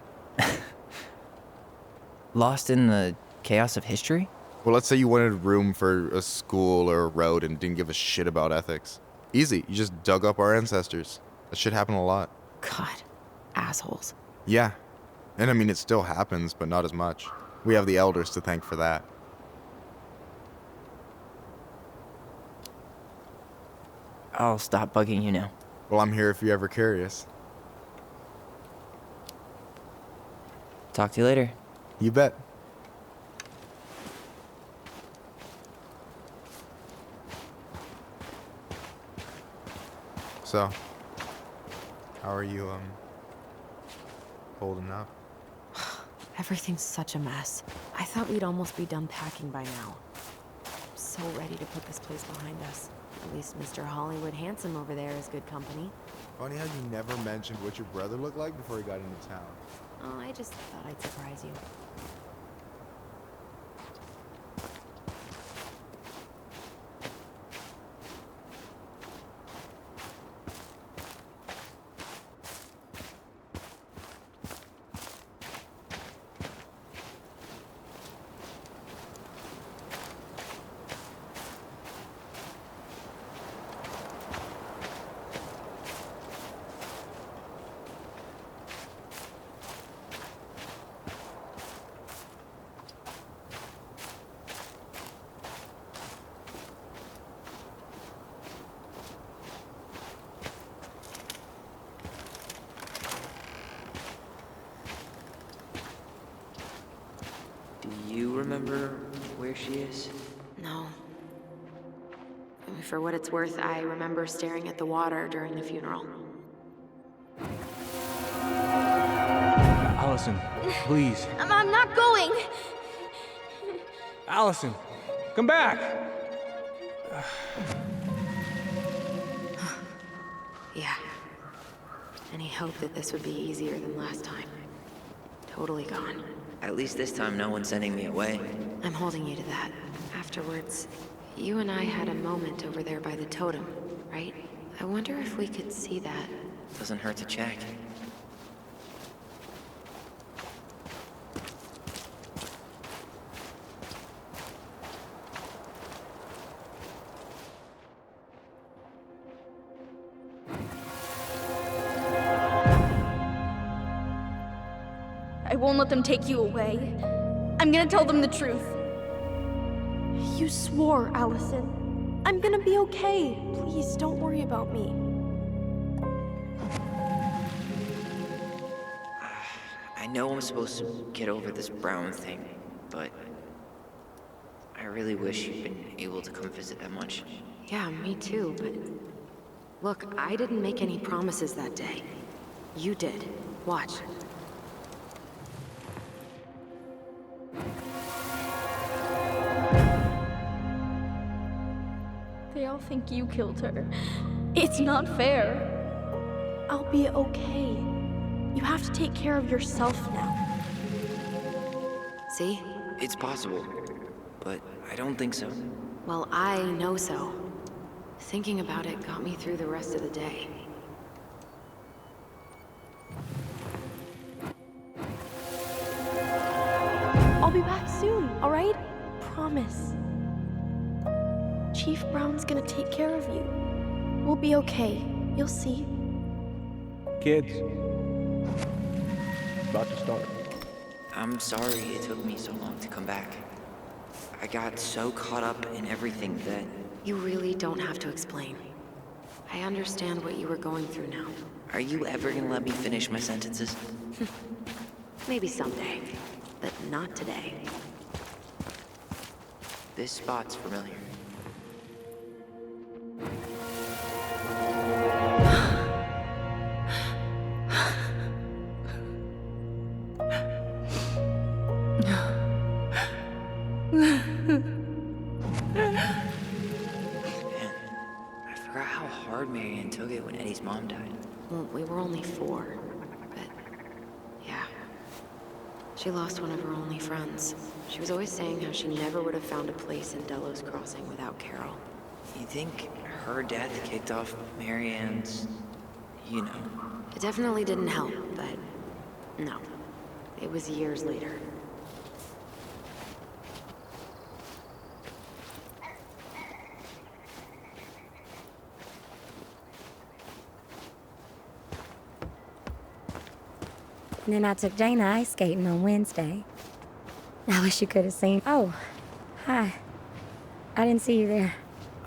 Lost in the chaos of history? Well, let's say you wanted room for a school or a road and didn't give a shit about ethics. Easy, you just dug up our ancestors. That shit happened a lot. God, assholes. Yeah. And I mean, it still happens, but not as much. We have the elders to thank for that. I'll stop bugging you now. Well, I'm here if you're ever curious. Talk to you later. You bet. So, how are you, holding up? Everything's such a mess. I thought we'd almost be done packing by now. I'm so ready to put this place behind us. At least Mr. Hollywood Handsome over there is good company. Funny how you never mentioned what your brother looked like before he got into town. Oh, I just thought I'd surprise you. remember where she is? No. I mean, for what it's worth, I remember staring at the water during the funeral. Allison, please. I'm not going. Allison, come back. Yeah. Any hope that this would be easier than last time? Totally gone. At least this time no one's sending me away. I'm holding you to that. Afterwards, you and I had a moment over there by the totem, right? I wonder if we could see that. Doesn't hurt to check. I won't let them take you away. I'm gonna tell them the truth. You swore, Allison. I'm gonna be okay. Please, don't worry about me. I know I'm supposed to get over this Brown thing, but I really wish you'd been able to come visit that much. Yeah, me too, but... Look, I didn't make any promises that day. You did. Watch. They all think you killed her. It's not fair. I'll be okay. You have to take care of yourself now. See? It's possible, but I don't think so. Well, I know so. Thinking about it got me through the rest of the day. I'll be back soon, all right? Promise. Chief Brown's gonna take care of you. We'll be okay. You'll see. Kids. About to start. I'm sorry it took me so long to come back. I got so caught up in everything that... You really don't have to explain. I understand what you were going through now. Are you ever gonna let me finish my sentences? Maybe someday, but not today. This spot's familiar. I forgot how hard Marianne took it when Eddie's mom died. Well, we were only 4, but yeah. She lost one of her only friends. She was always saying how she never would have found a place in Delos Crossing without Carol. You think her death kicked off Marianne's, you know? It definitely didn't help, but no. It was years later. And then I took Jaina ice skating on Wednesday. I wish you could have seen. Oh, hi. I didn't see you there.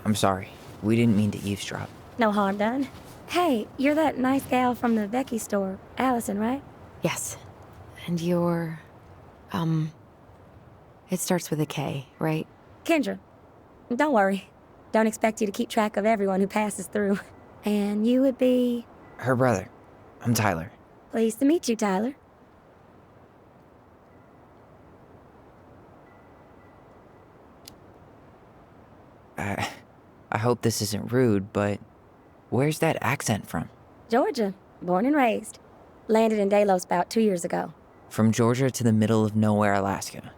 I'm sorry. We didn't mean to eavesdrop. No harm done. Hey, you're that nice gal from the Becky store, Allison, right? Yes. And you're... It starts with a K, right? Kendra. Don't worry. Don't expect you to keep track of everyone who passes through. And you would be... Her brother. I'm Tyler. Pleased to meet you, Tyler. I hope this isn't rude, but where's that accent from? Georgia. Born and raised. Landed in Delos about 2 years ago. From Georgia to the middle of nowhere, Alaska.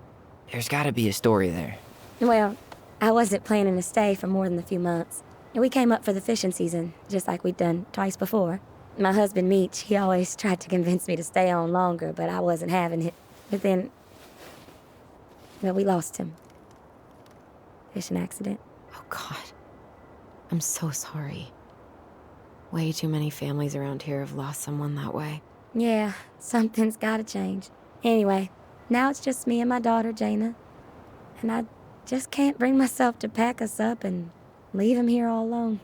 There's gotta be a story there. Well, I wasn't planning to stay for more than a few months. And we came up for the fishing season, just like we'd done twice before. My husband, Meech, he always tried to convince me to stay on longer, but I wasn't having it. But then... well, we lost him. Fishing accident. Oh, God. I'm so sorry. Way too many families around here have lost someone that way. Yeah, something's gotta change. Anyway, now it's just me and my daughter, Jaina. And I just can't bring myself to pack us up and leave him here all alone.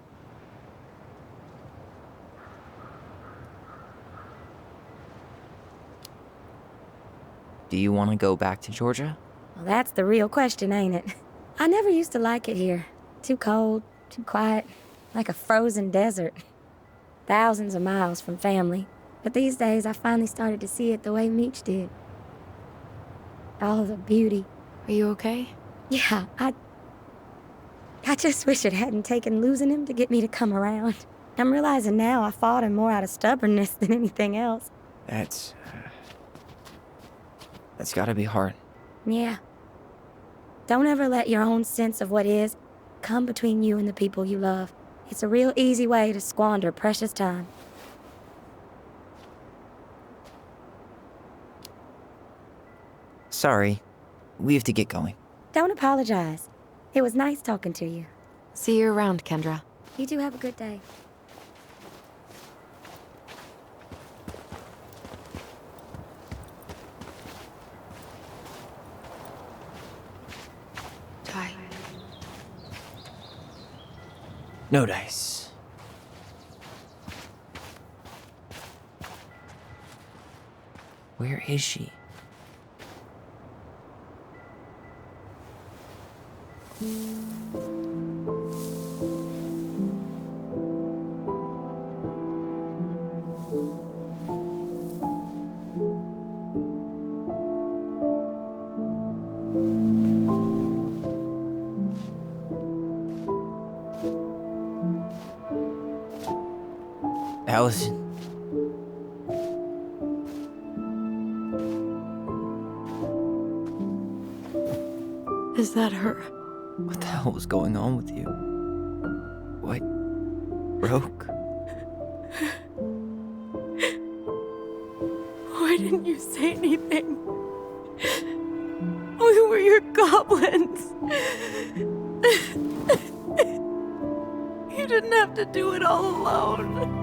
Do you want to go back to Georgia? Well, that's the real question, ain't it? I never used to like it here. Too cold, too quiet, like a frozen desert. Thousands of miles from family. But these days, I finally started to see it the way Meech did. All the beauty. Are you okay? Yeah, I just wish it hadn't taken losing him to get me to come around. I'm realizing now I fought him more out of stubbornness than anything else. That's gotta be hard. Yeah. Don't ever let your own sense of what is come between you and the people you love. It's a real easy way to squander precious time. Sorry. We have to get going. Don't apologize. It was nice talking to you. See you around, Kendra. You two have a good day. Ty. No dice. Where is she? Allison. Is that her? What the hell was going on with you? What broke? Why didn't you say anything? We were your goblins. You didn't have to do it all alone.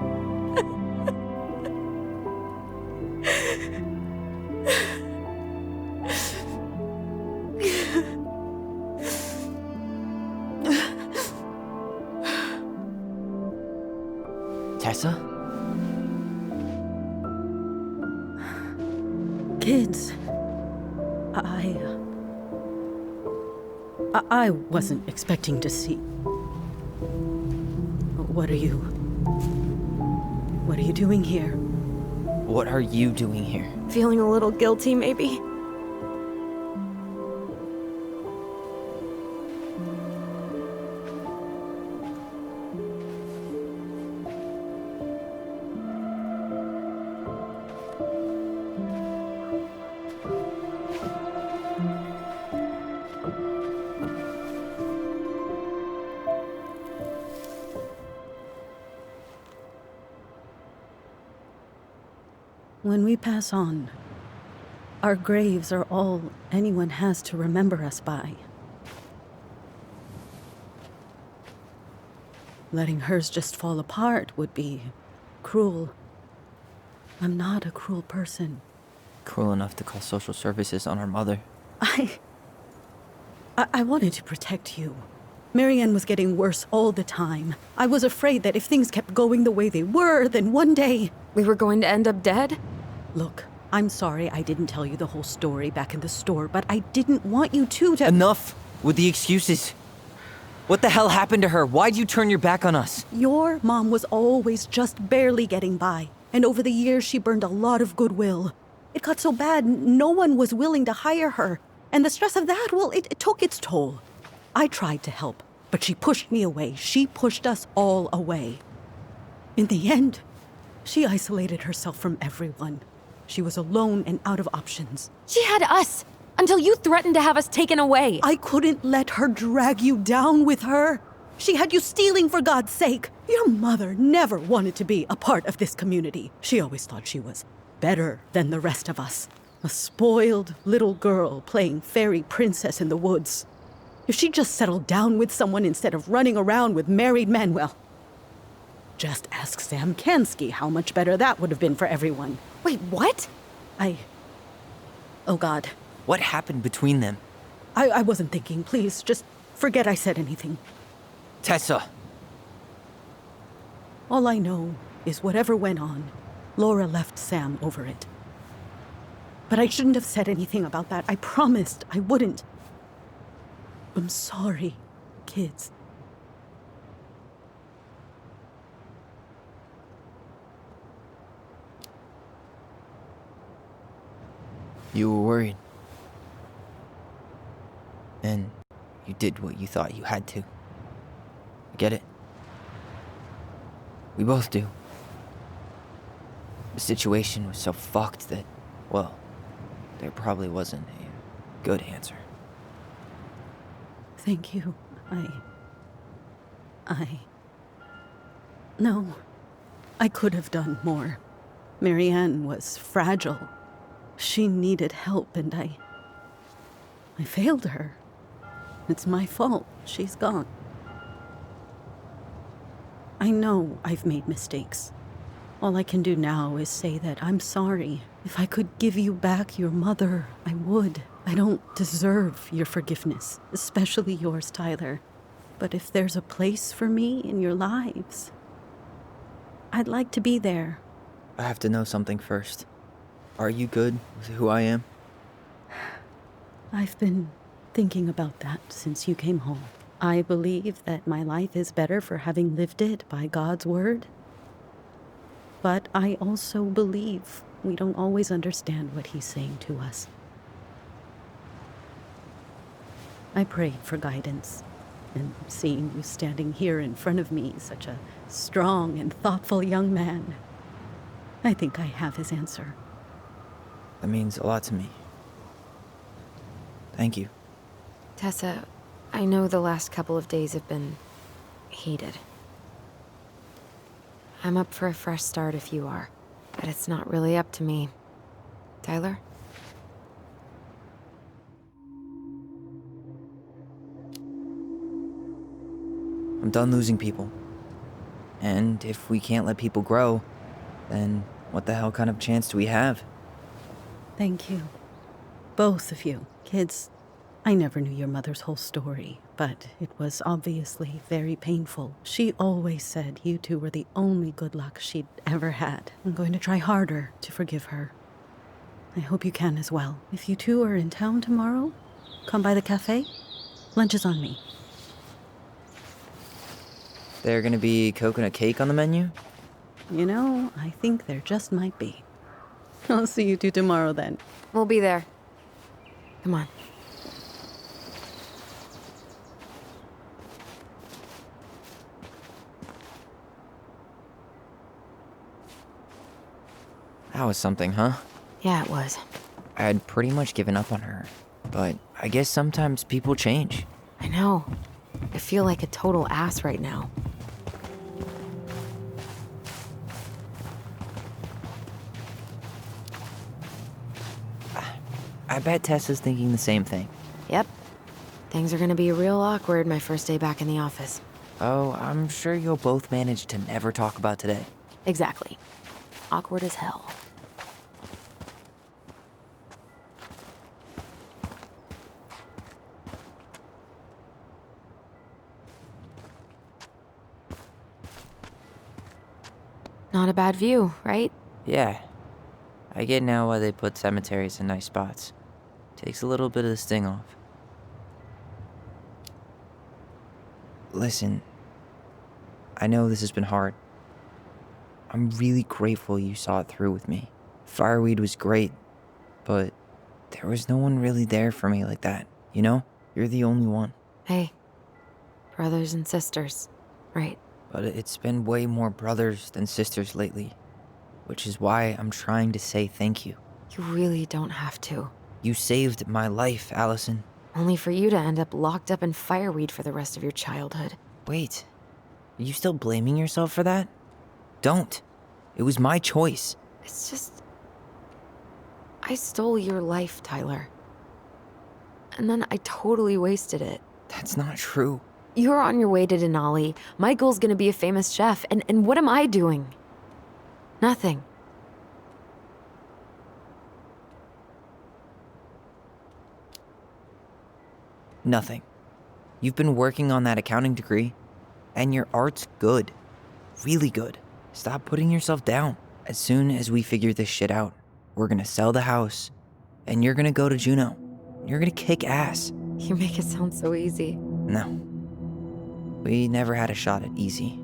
Tessa? Kids, I wasn't expecting to see. What are you doing here? What are you doing here? Feeling a little guilty, maybe? When we pass on, our graves are all anyone has to remember us by. Letting hers just fall apart would be cruel. I'm not a cruel person. Cruel enough to call social services on our mother. I wanted to protect you. Marianne was getting worse all the time. I was afraid that if things kept going the way they were, then one day... We were going to end up dead? Look, I'm sorry I didn't tell you the whole story back in the store, but I didn't want you to... Enough with the excuses. What the hell happened to her? Why'd you turn your back on us? Your mom was always just barely getting by, and over the years she burned a lot of goodwill. It got so bad, no one was willing to hire her. And the stress of that, well, it took its toll. I tried to help, but she pushed me away. She pushed us all away. In the end, she isolated herself from everyone. She was alone and out of options. She had us until you threatened to have us taken away. I couldn't let her drag you down with her. She had you stealing for God's sake. Your mother never wanted to be a part of this community. She always thought she was better than the rest of us. A spoiled little girl playing fairy princess in the woods. If she just settled down with someone instead of running around with married men, well, just ask Sam Kansky how much better that would have been for everyone. Wait, what? Oh God. What happened between them? I wasn't thinking. Please, just forget I said anything. Tessa! All I know is whatever went on, Laura left Sam over it. But I shouldn't have said anything about that. I promised I wouldn't. I'm sorry, kids. You were worried. And you did what you thought you had to. I get it. We both do. The situation was so fucked that, well, there probably wasn't a good answer. Thank you. No, I could have done more. Marianne was fragile. She needed help, and I failed her. It's my fault. She's gone. I know I've made mistakes. All I can do now is say that I'm sorry. If I could give you back your mother, I would. I don't deserve your forgiveness, especially yours, Tyler. But if there's a place for me in your lives, I'd like to be there. I have to know something first. Are you good with who I am? I've been thinking about that since you came home. I believe that my life is better for having lived it by God's word. But I also believe we don't always understand what He's saying to us. I prayed for guidance, and seeing you standing here in front of me, such a strong and thoughtful young man, I think I have His answer. That means a lot to me. Thank you. Tessa, I know the last couple of days have been heated. I'm up for a fresh start if you are, but it's not really up to me. Tyler? I'm done losing people. And if we can't let people grow, then what the hell kind of chance do we have? Thank you. Both of you. Kids, I never knew your mother's whole story, but it was obviously very painful. She always said you two were the only good luck she'd ever had. I'm going to try harder to forgive her. I hope you can as well. If you two are in town tomorrow, come by the cafe. Lunch is on me. There gonna be coconut cake on the menu? You know, I think there just might be. I'll see you two tomorrow then. We'll be there. Come on. That was something, huh? Yeah, it was. I had pretty much given up on her, but I guess sometimes people change. I know. I feel like a total ass right now. I bet Tessa's thinking the same thing. Yep. Things are gonna be real awkward my first day back in the office. Oh, I'm sure you'll both manage to never talk about today. Exactly. Awkward as hell. Not a bad view, right? Yeah. I get now why they put cemeteries in nice spots. Takes a little bit of the sting off. Listen, I know this has been hard. I'm really grateful you saw it through with me. Fireweed was great, but there was no one really there for me like that, you know? You're the only one. Hey, brothers and sisters, right? But it's been way more brothers than sisters lately, which is why I'm trying to say thank you. You really don't have to. You saved my life, Allison. Only for you to end up locked up in fireweed for the rest of your childhood. Wait, are you still blaming yourself for that? Don't. It was my choice. It's just... I stole your life, Tyler. And then I totally wasted it. That's not true. You're on your way to Denali. Michael's gonna be a famous chef, and what am I doing? Nothing. Nothing. You've been working on that accounting degree, and your art's good. Really good. Stop putting yourself down. As soon as we figure this shit out, we're gonna sell the house, And you're gonna go to Juneau. You're gonna kick ass. You make it sound so easy. No. We never had a shot at easy.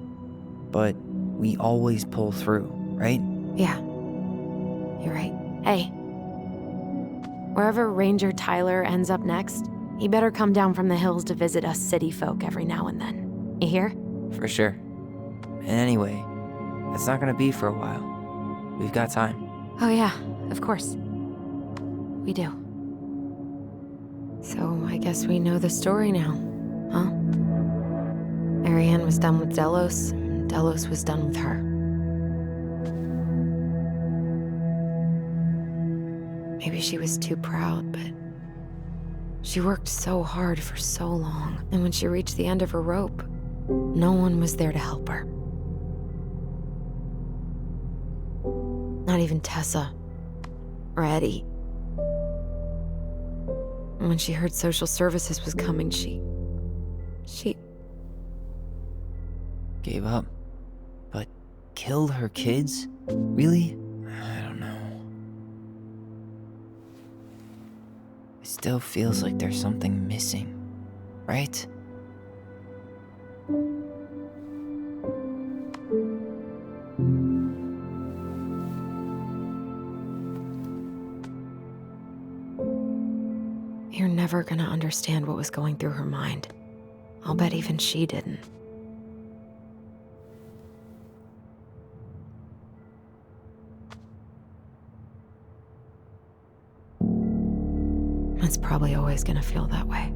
But we always pull through, right? Yeah. You're right. Hey. Wherever Ranger Tyler ends up next, he better come down from the hills to visit us city folk every now and then. You hear? For sure. And anyway, it's not gonna be for a while. We've got time. Oh yeah, of course. We do. So I guess we know the story now, huh? Marianne was done with Delos, and Delos was done with her. Maybe she was too proud, but she worked so hard for so long, and when she reached the end of her rope, no one was there to help her. Not even Tessa or Eddie. And when she heard social services was coming, she Gave up. But killed her kids? Really? I don't know. It still feels like there's something missing, right? You're never gonna understand what was going through her mind. I'll bet even she didn't. It's probably always gonna feel that way.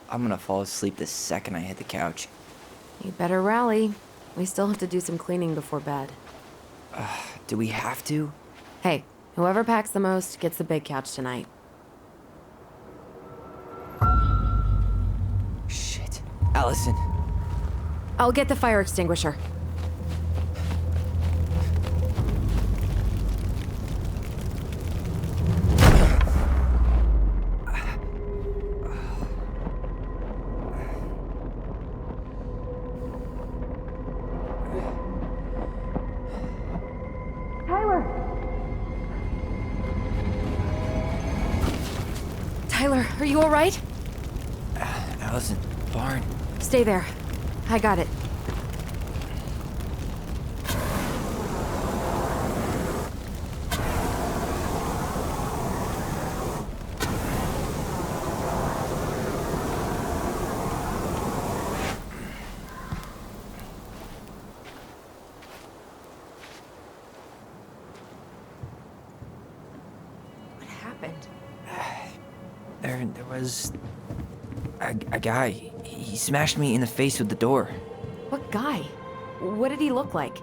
I'm gonna fall asleep the second I hit the couch. You better rally. We still have to do some cleaning before bed. Do we have to? Hey, whoever packs the most gets the big couch tonight. Shit. Allison. I'll get the fire extinguisher. Tyler, are you all right? Allison, barn. Stay there. I got it. What happened? There was a guy. He smashed me in the face with the door. What guy? What did he look like?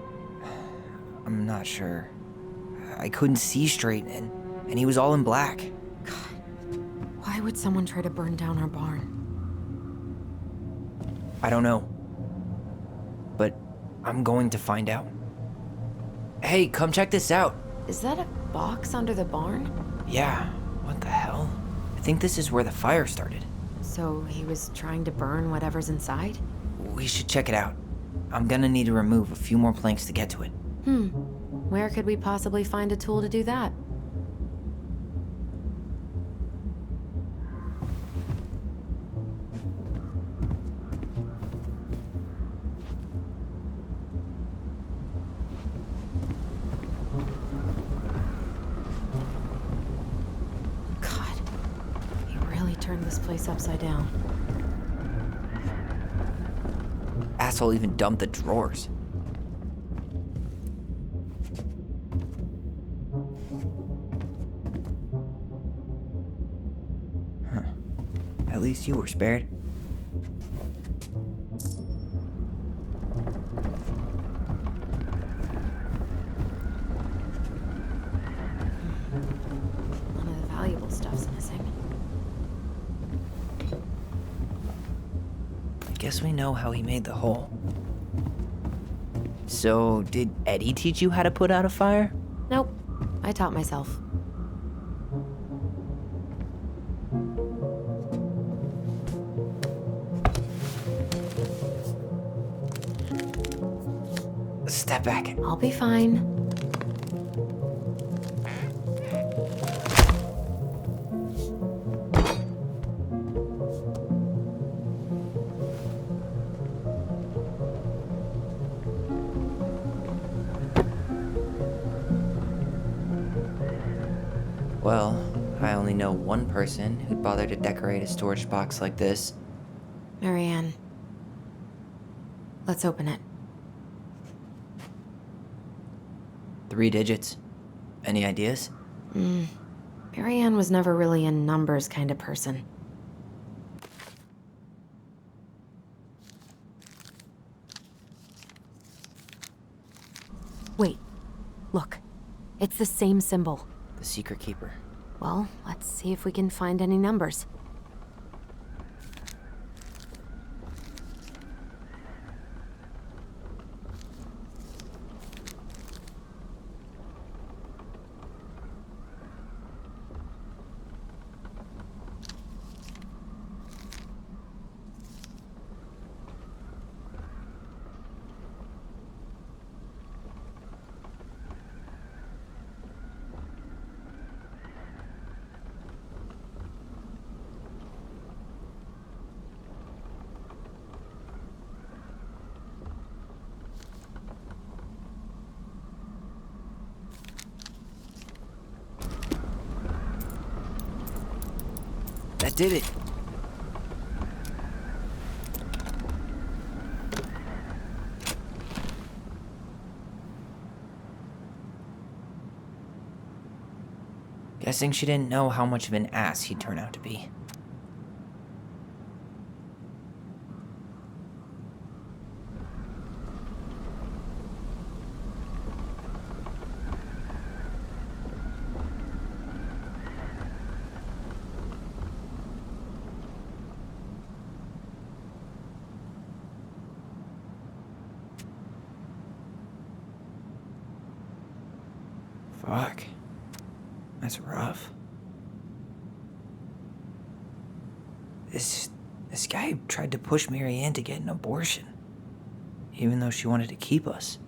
I'm not sure. I couldn't see straight, and he was all in black. Why would someone try to burn down our barn? I don't know. But I'm going to find out. Hey, come check this out. Is that a box under the barn? Yeah, what the hell? I think this is where the fire started. So he was trying to burn whatever's inside? We should check it out. I'm gonna need to remove a few more planks to get to it. Where could we possibly find a tool to do that? God, he really turned this place upside down. Asshole even dumped the drawers. At least you were spared. None of the valuable stuff's missing. I guess we know how he made the hole. So, did Eddie teach you how to put out a fire? Nope. I taught myself. Step back. I'll be fine. Well, I only know one person who'd bother to decorate a storage box like this. Marianne. Let's open it. 3 digits. Any ideas? Marianne was never really a numbers kind of person. Wait. Look. It's the same symbol. The Secret Keeper. Well, let's see if we can find any numbers. That did it. Guessing she didn't know how much of an ass he'd turn out to be. Fuck. That's rough. This guy tried to push Marianne to get an abortion, even though she wanted to keep us.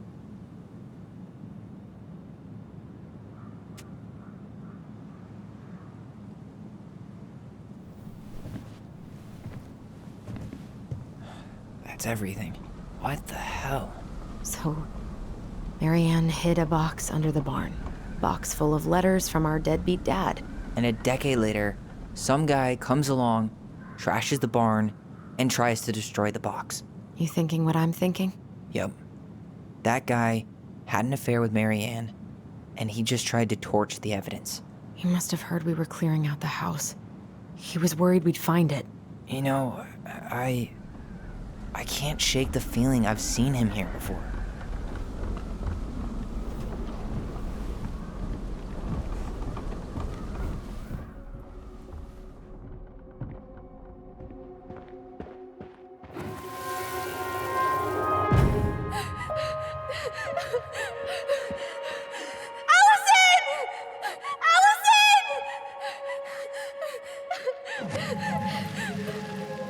That's everything. What the hell? So, Marianne hid a box under the barn. Box full of letters from our deadbeat dad. And a decade later, some guy comes along, trashes the barn, and tries to destroy the box. You thinking what I'm thinking? Yep. That guy had an affair with Marianne, and he just tried to torch the evidence. He must have heard we were clearing out the house. He was worried we'd find it. You know, I can't shake the feeling I've seen him here before.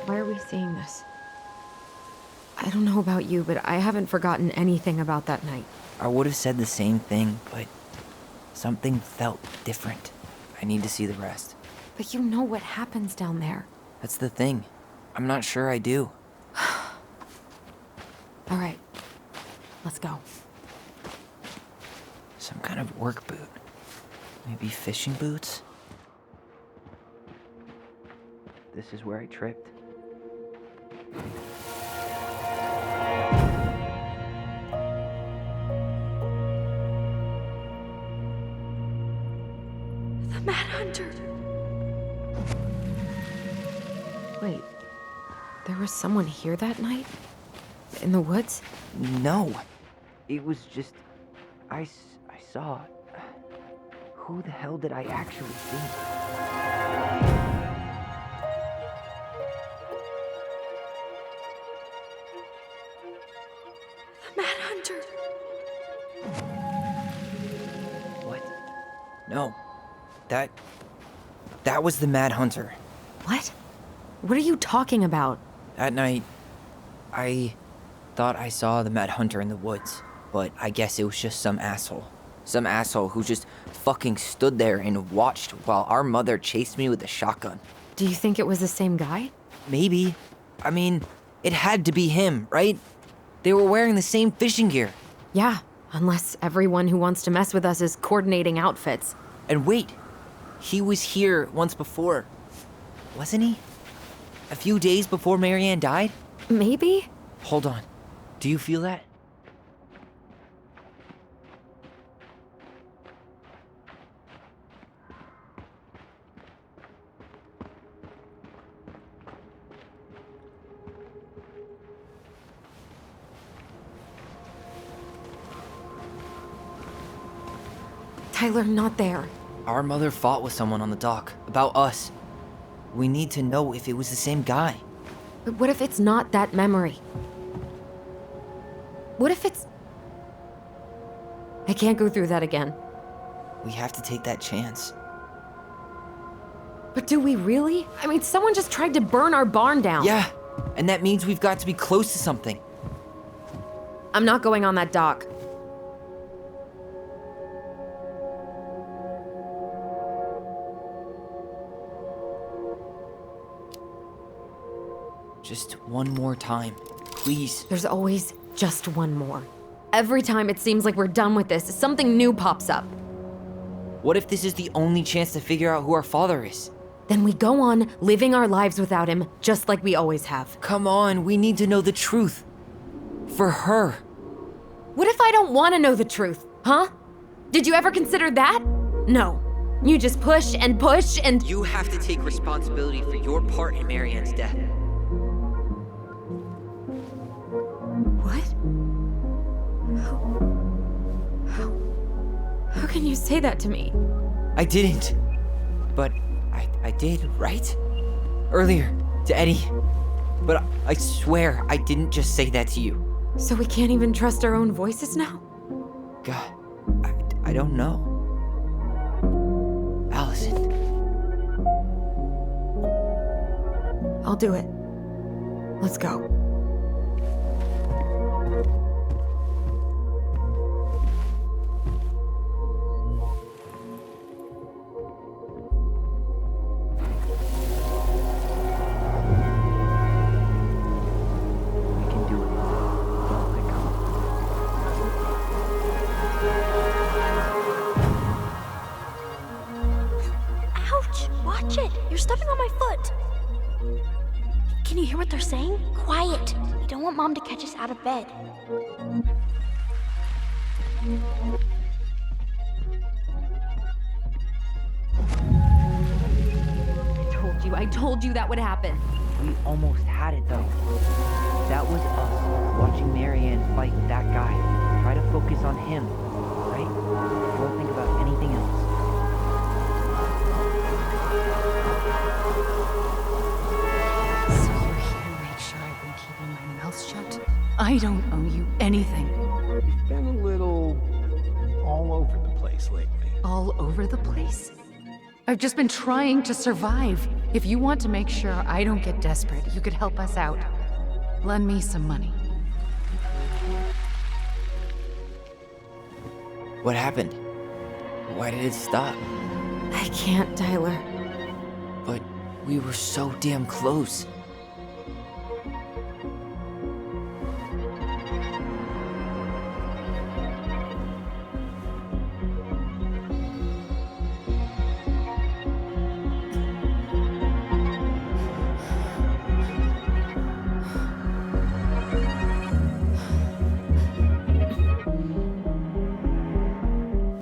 Why are we seeing this? I don't know about you, but I haven't forgotten anything about that night. I would have said the same thing, but something felt different. I need to see the rest. But you know what happens down there. That's the thing. I'm not sure I do. All right, let's go. Some kind of work boot. Maybe fishing boots? This is where I tripped. The Mad Hunter. Wait, there was someone here that night? In the woods? No. It was just... I saw... Who the hell did I actually see? The Mad Hunter. What? No. That was the Mad Hunter. What? What are you talking about? That night, I thought I saw the Mad Hunter in the woods, but I guess it was just some asshole. Some asshole who just fucking stood there and watched while our mother chased me with a shotgun. Do you think it was the same guy? Maybe. I mean, it had to be him, right? They were wearing the same fishing gear. Yeah, unless everyone who wants to mess with us is coordinating outfits. And wait, he was here once before, wasn't he? A few days before Marianne died? Maybe? Hold on. Do you feel that? Tyler, not there. Our mother fought with someone on the dock about us. We need to know if it was the same guy. But what if it's not that memory? What if it's... I can't go through that again. We have to take that chance. But do we really? I mean, someone just tried to burn our barn down. Yeah, and that means we've got to be close to something. I'm not going on that dock. Just one more time, please. There's always just one more. Every time it seems like we're done with this, something new pops up. What if this is the only chance to figure out who our father is? Then we go on living our lives without him, just like we always have. Come on, we need to know the truth. For her. What if I don't want to know the truth, huh? Did you ever consider that? No. You just push and push and... You have to take responsibility for your part in Marianne's death. What? How can you say that to me? I didn't. But I did, right? Earlier, to Eddie. But I swear I didn't just say that to you. So we can't even trust our own voices now? God, I don't know. Allison. I'll do it. Let's go. Watch it! You're stepping on my foot! Can you hear what they're saying? Quiet! We don't want Mom to catch us out of bed. I told you that would happen. We almost had it though. That was us watching Marianne fight that guy. Try to focus on him, right? Don't think about anything else. So you're here to make sure I've been keeping my mouth shut? I don't owe you anything. You've been a little all over the place lately. All over the place? I've just been trying to survive. If you want to make sure I don't get desperate, you could help us out. Lend me some money. What happened? Why did it stop? I can't, Tyler. But we were so damn close.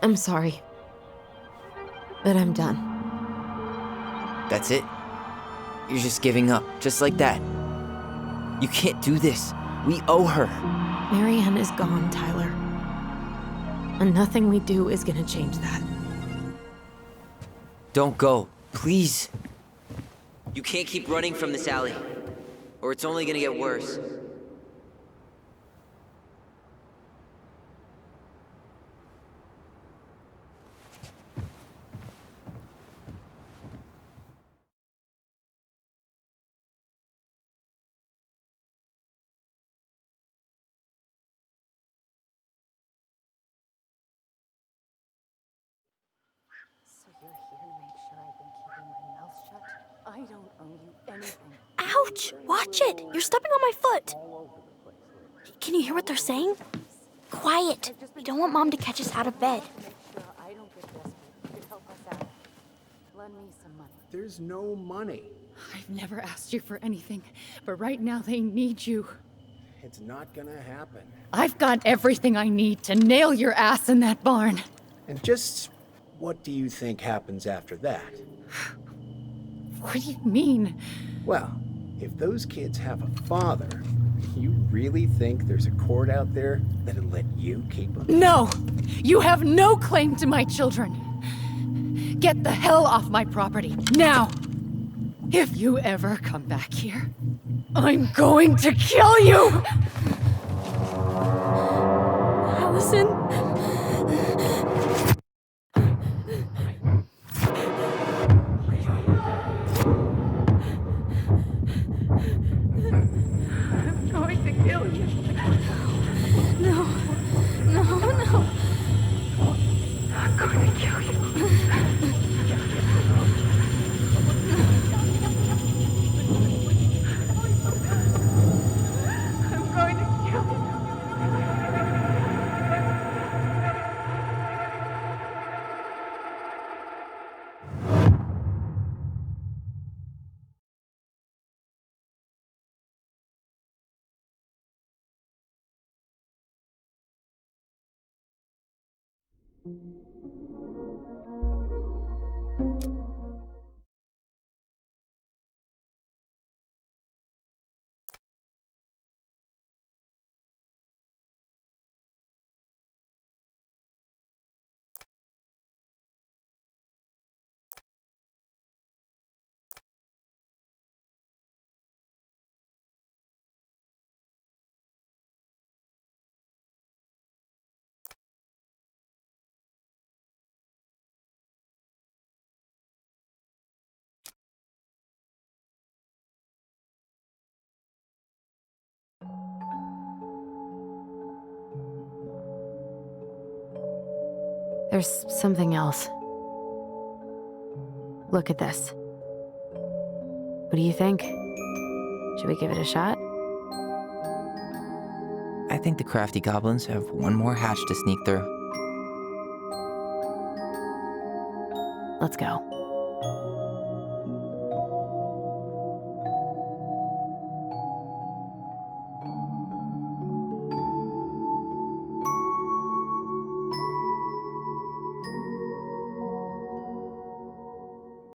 I'm sorry. But I'm done. That's it? You're just giving up, just like that. You can't do this. We owe her. Marianne is gone, Tyler. And nothing we do is gonna change that. Don't go, please. You can't keep running from this alley, or it's only gonna get worse. So you're here to make sure I've been keeping my mouth shut? I don't owe you anything. Ouch! Watch it! You're stepping on my foot! Can you hear what they're saying? Quiet! We don't want Mom to catch us out of bed. I don't get desperate. You could help us out. Lend me some money. There's no money. I've never asked you for anything, but right now they need you. It's not gonna happen. I've got everything I need to nail your ass in that barn. And just what do you think happens after that? What do you mean? Well, if those kids have a father, you really think there's a court out there that'll let you keep them? No! You have no claim to my children. Get the hell off my property, now! If you ever come back here, I'm going to kill you! Allison? I'm going to kill you. No. No, no. I'm going to kill you. I'm going to kill you. There's something else. Look at this. What do you think? Should we give it a shot? I think the crafty goblins have one more hatch to sneak through. Let's go.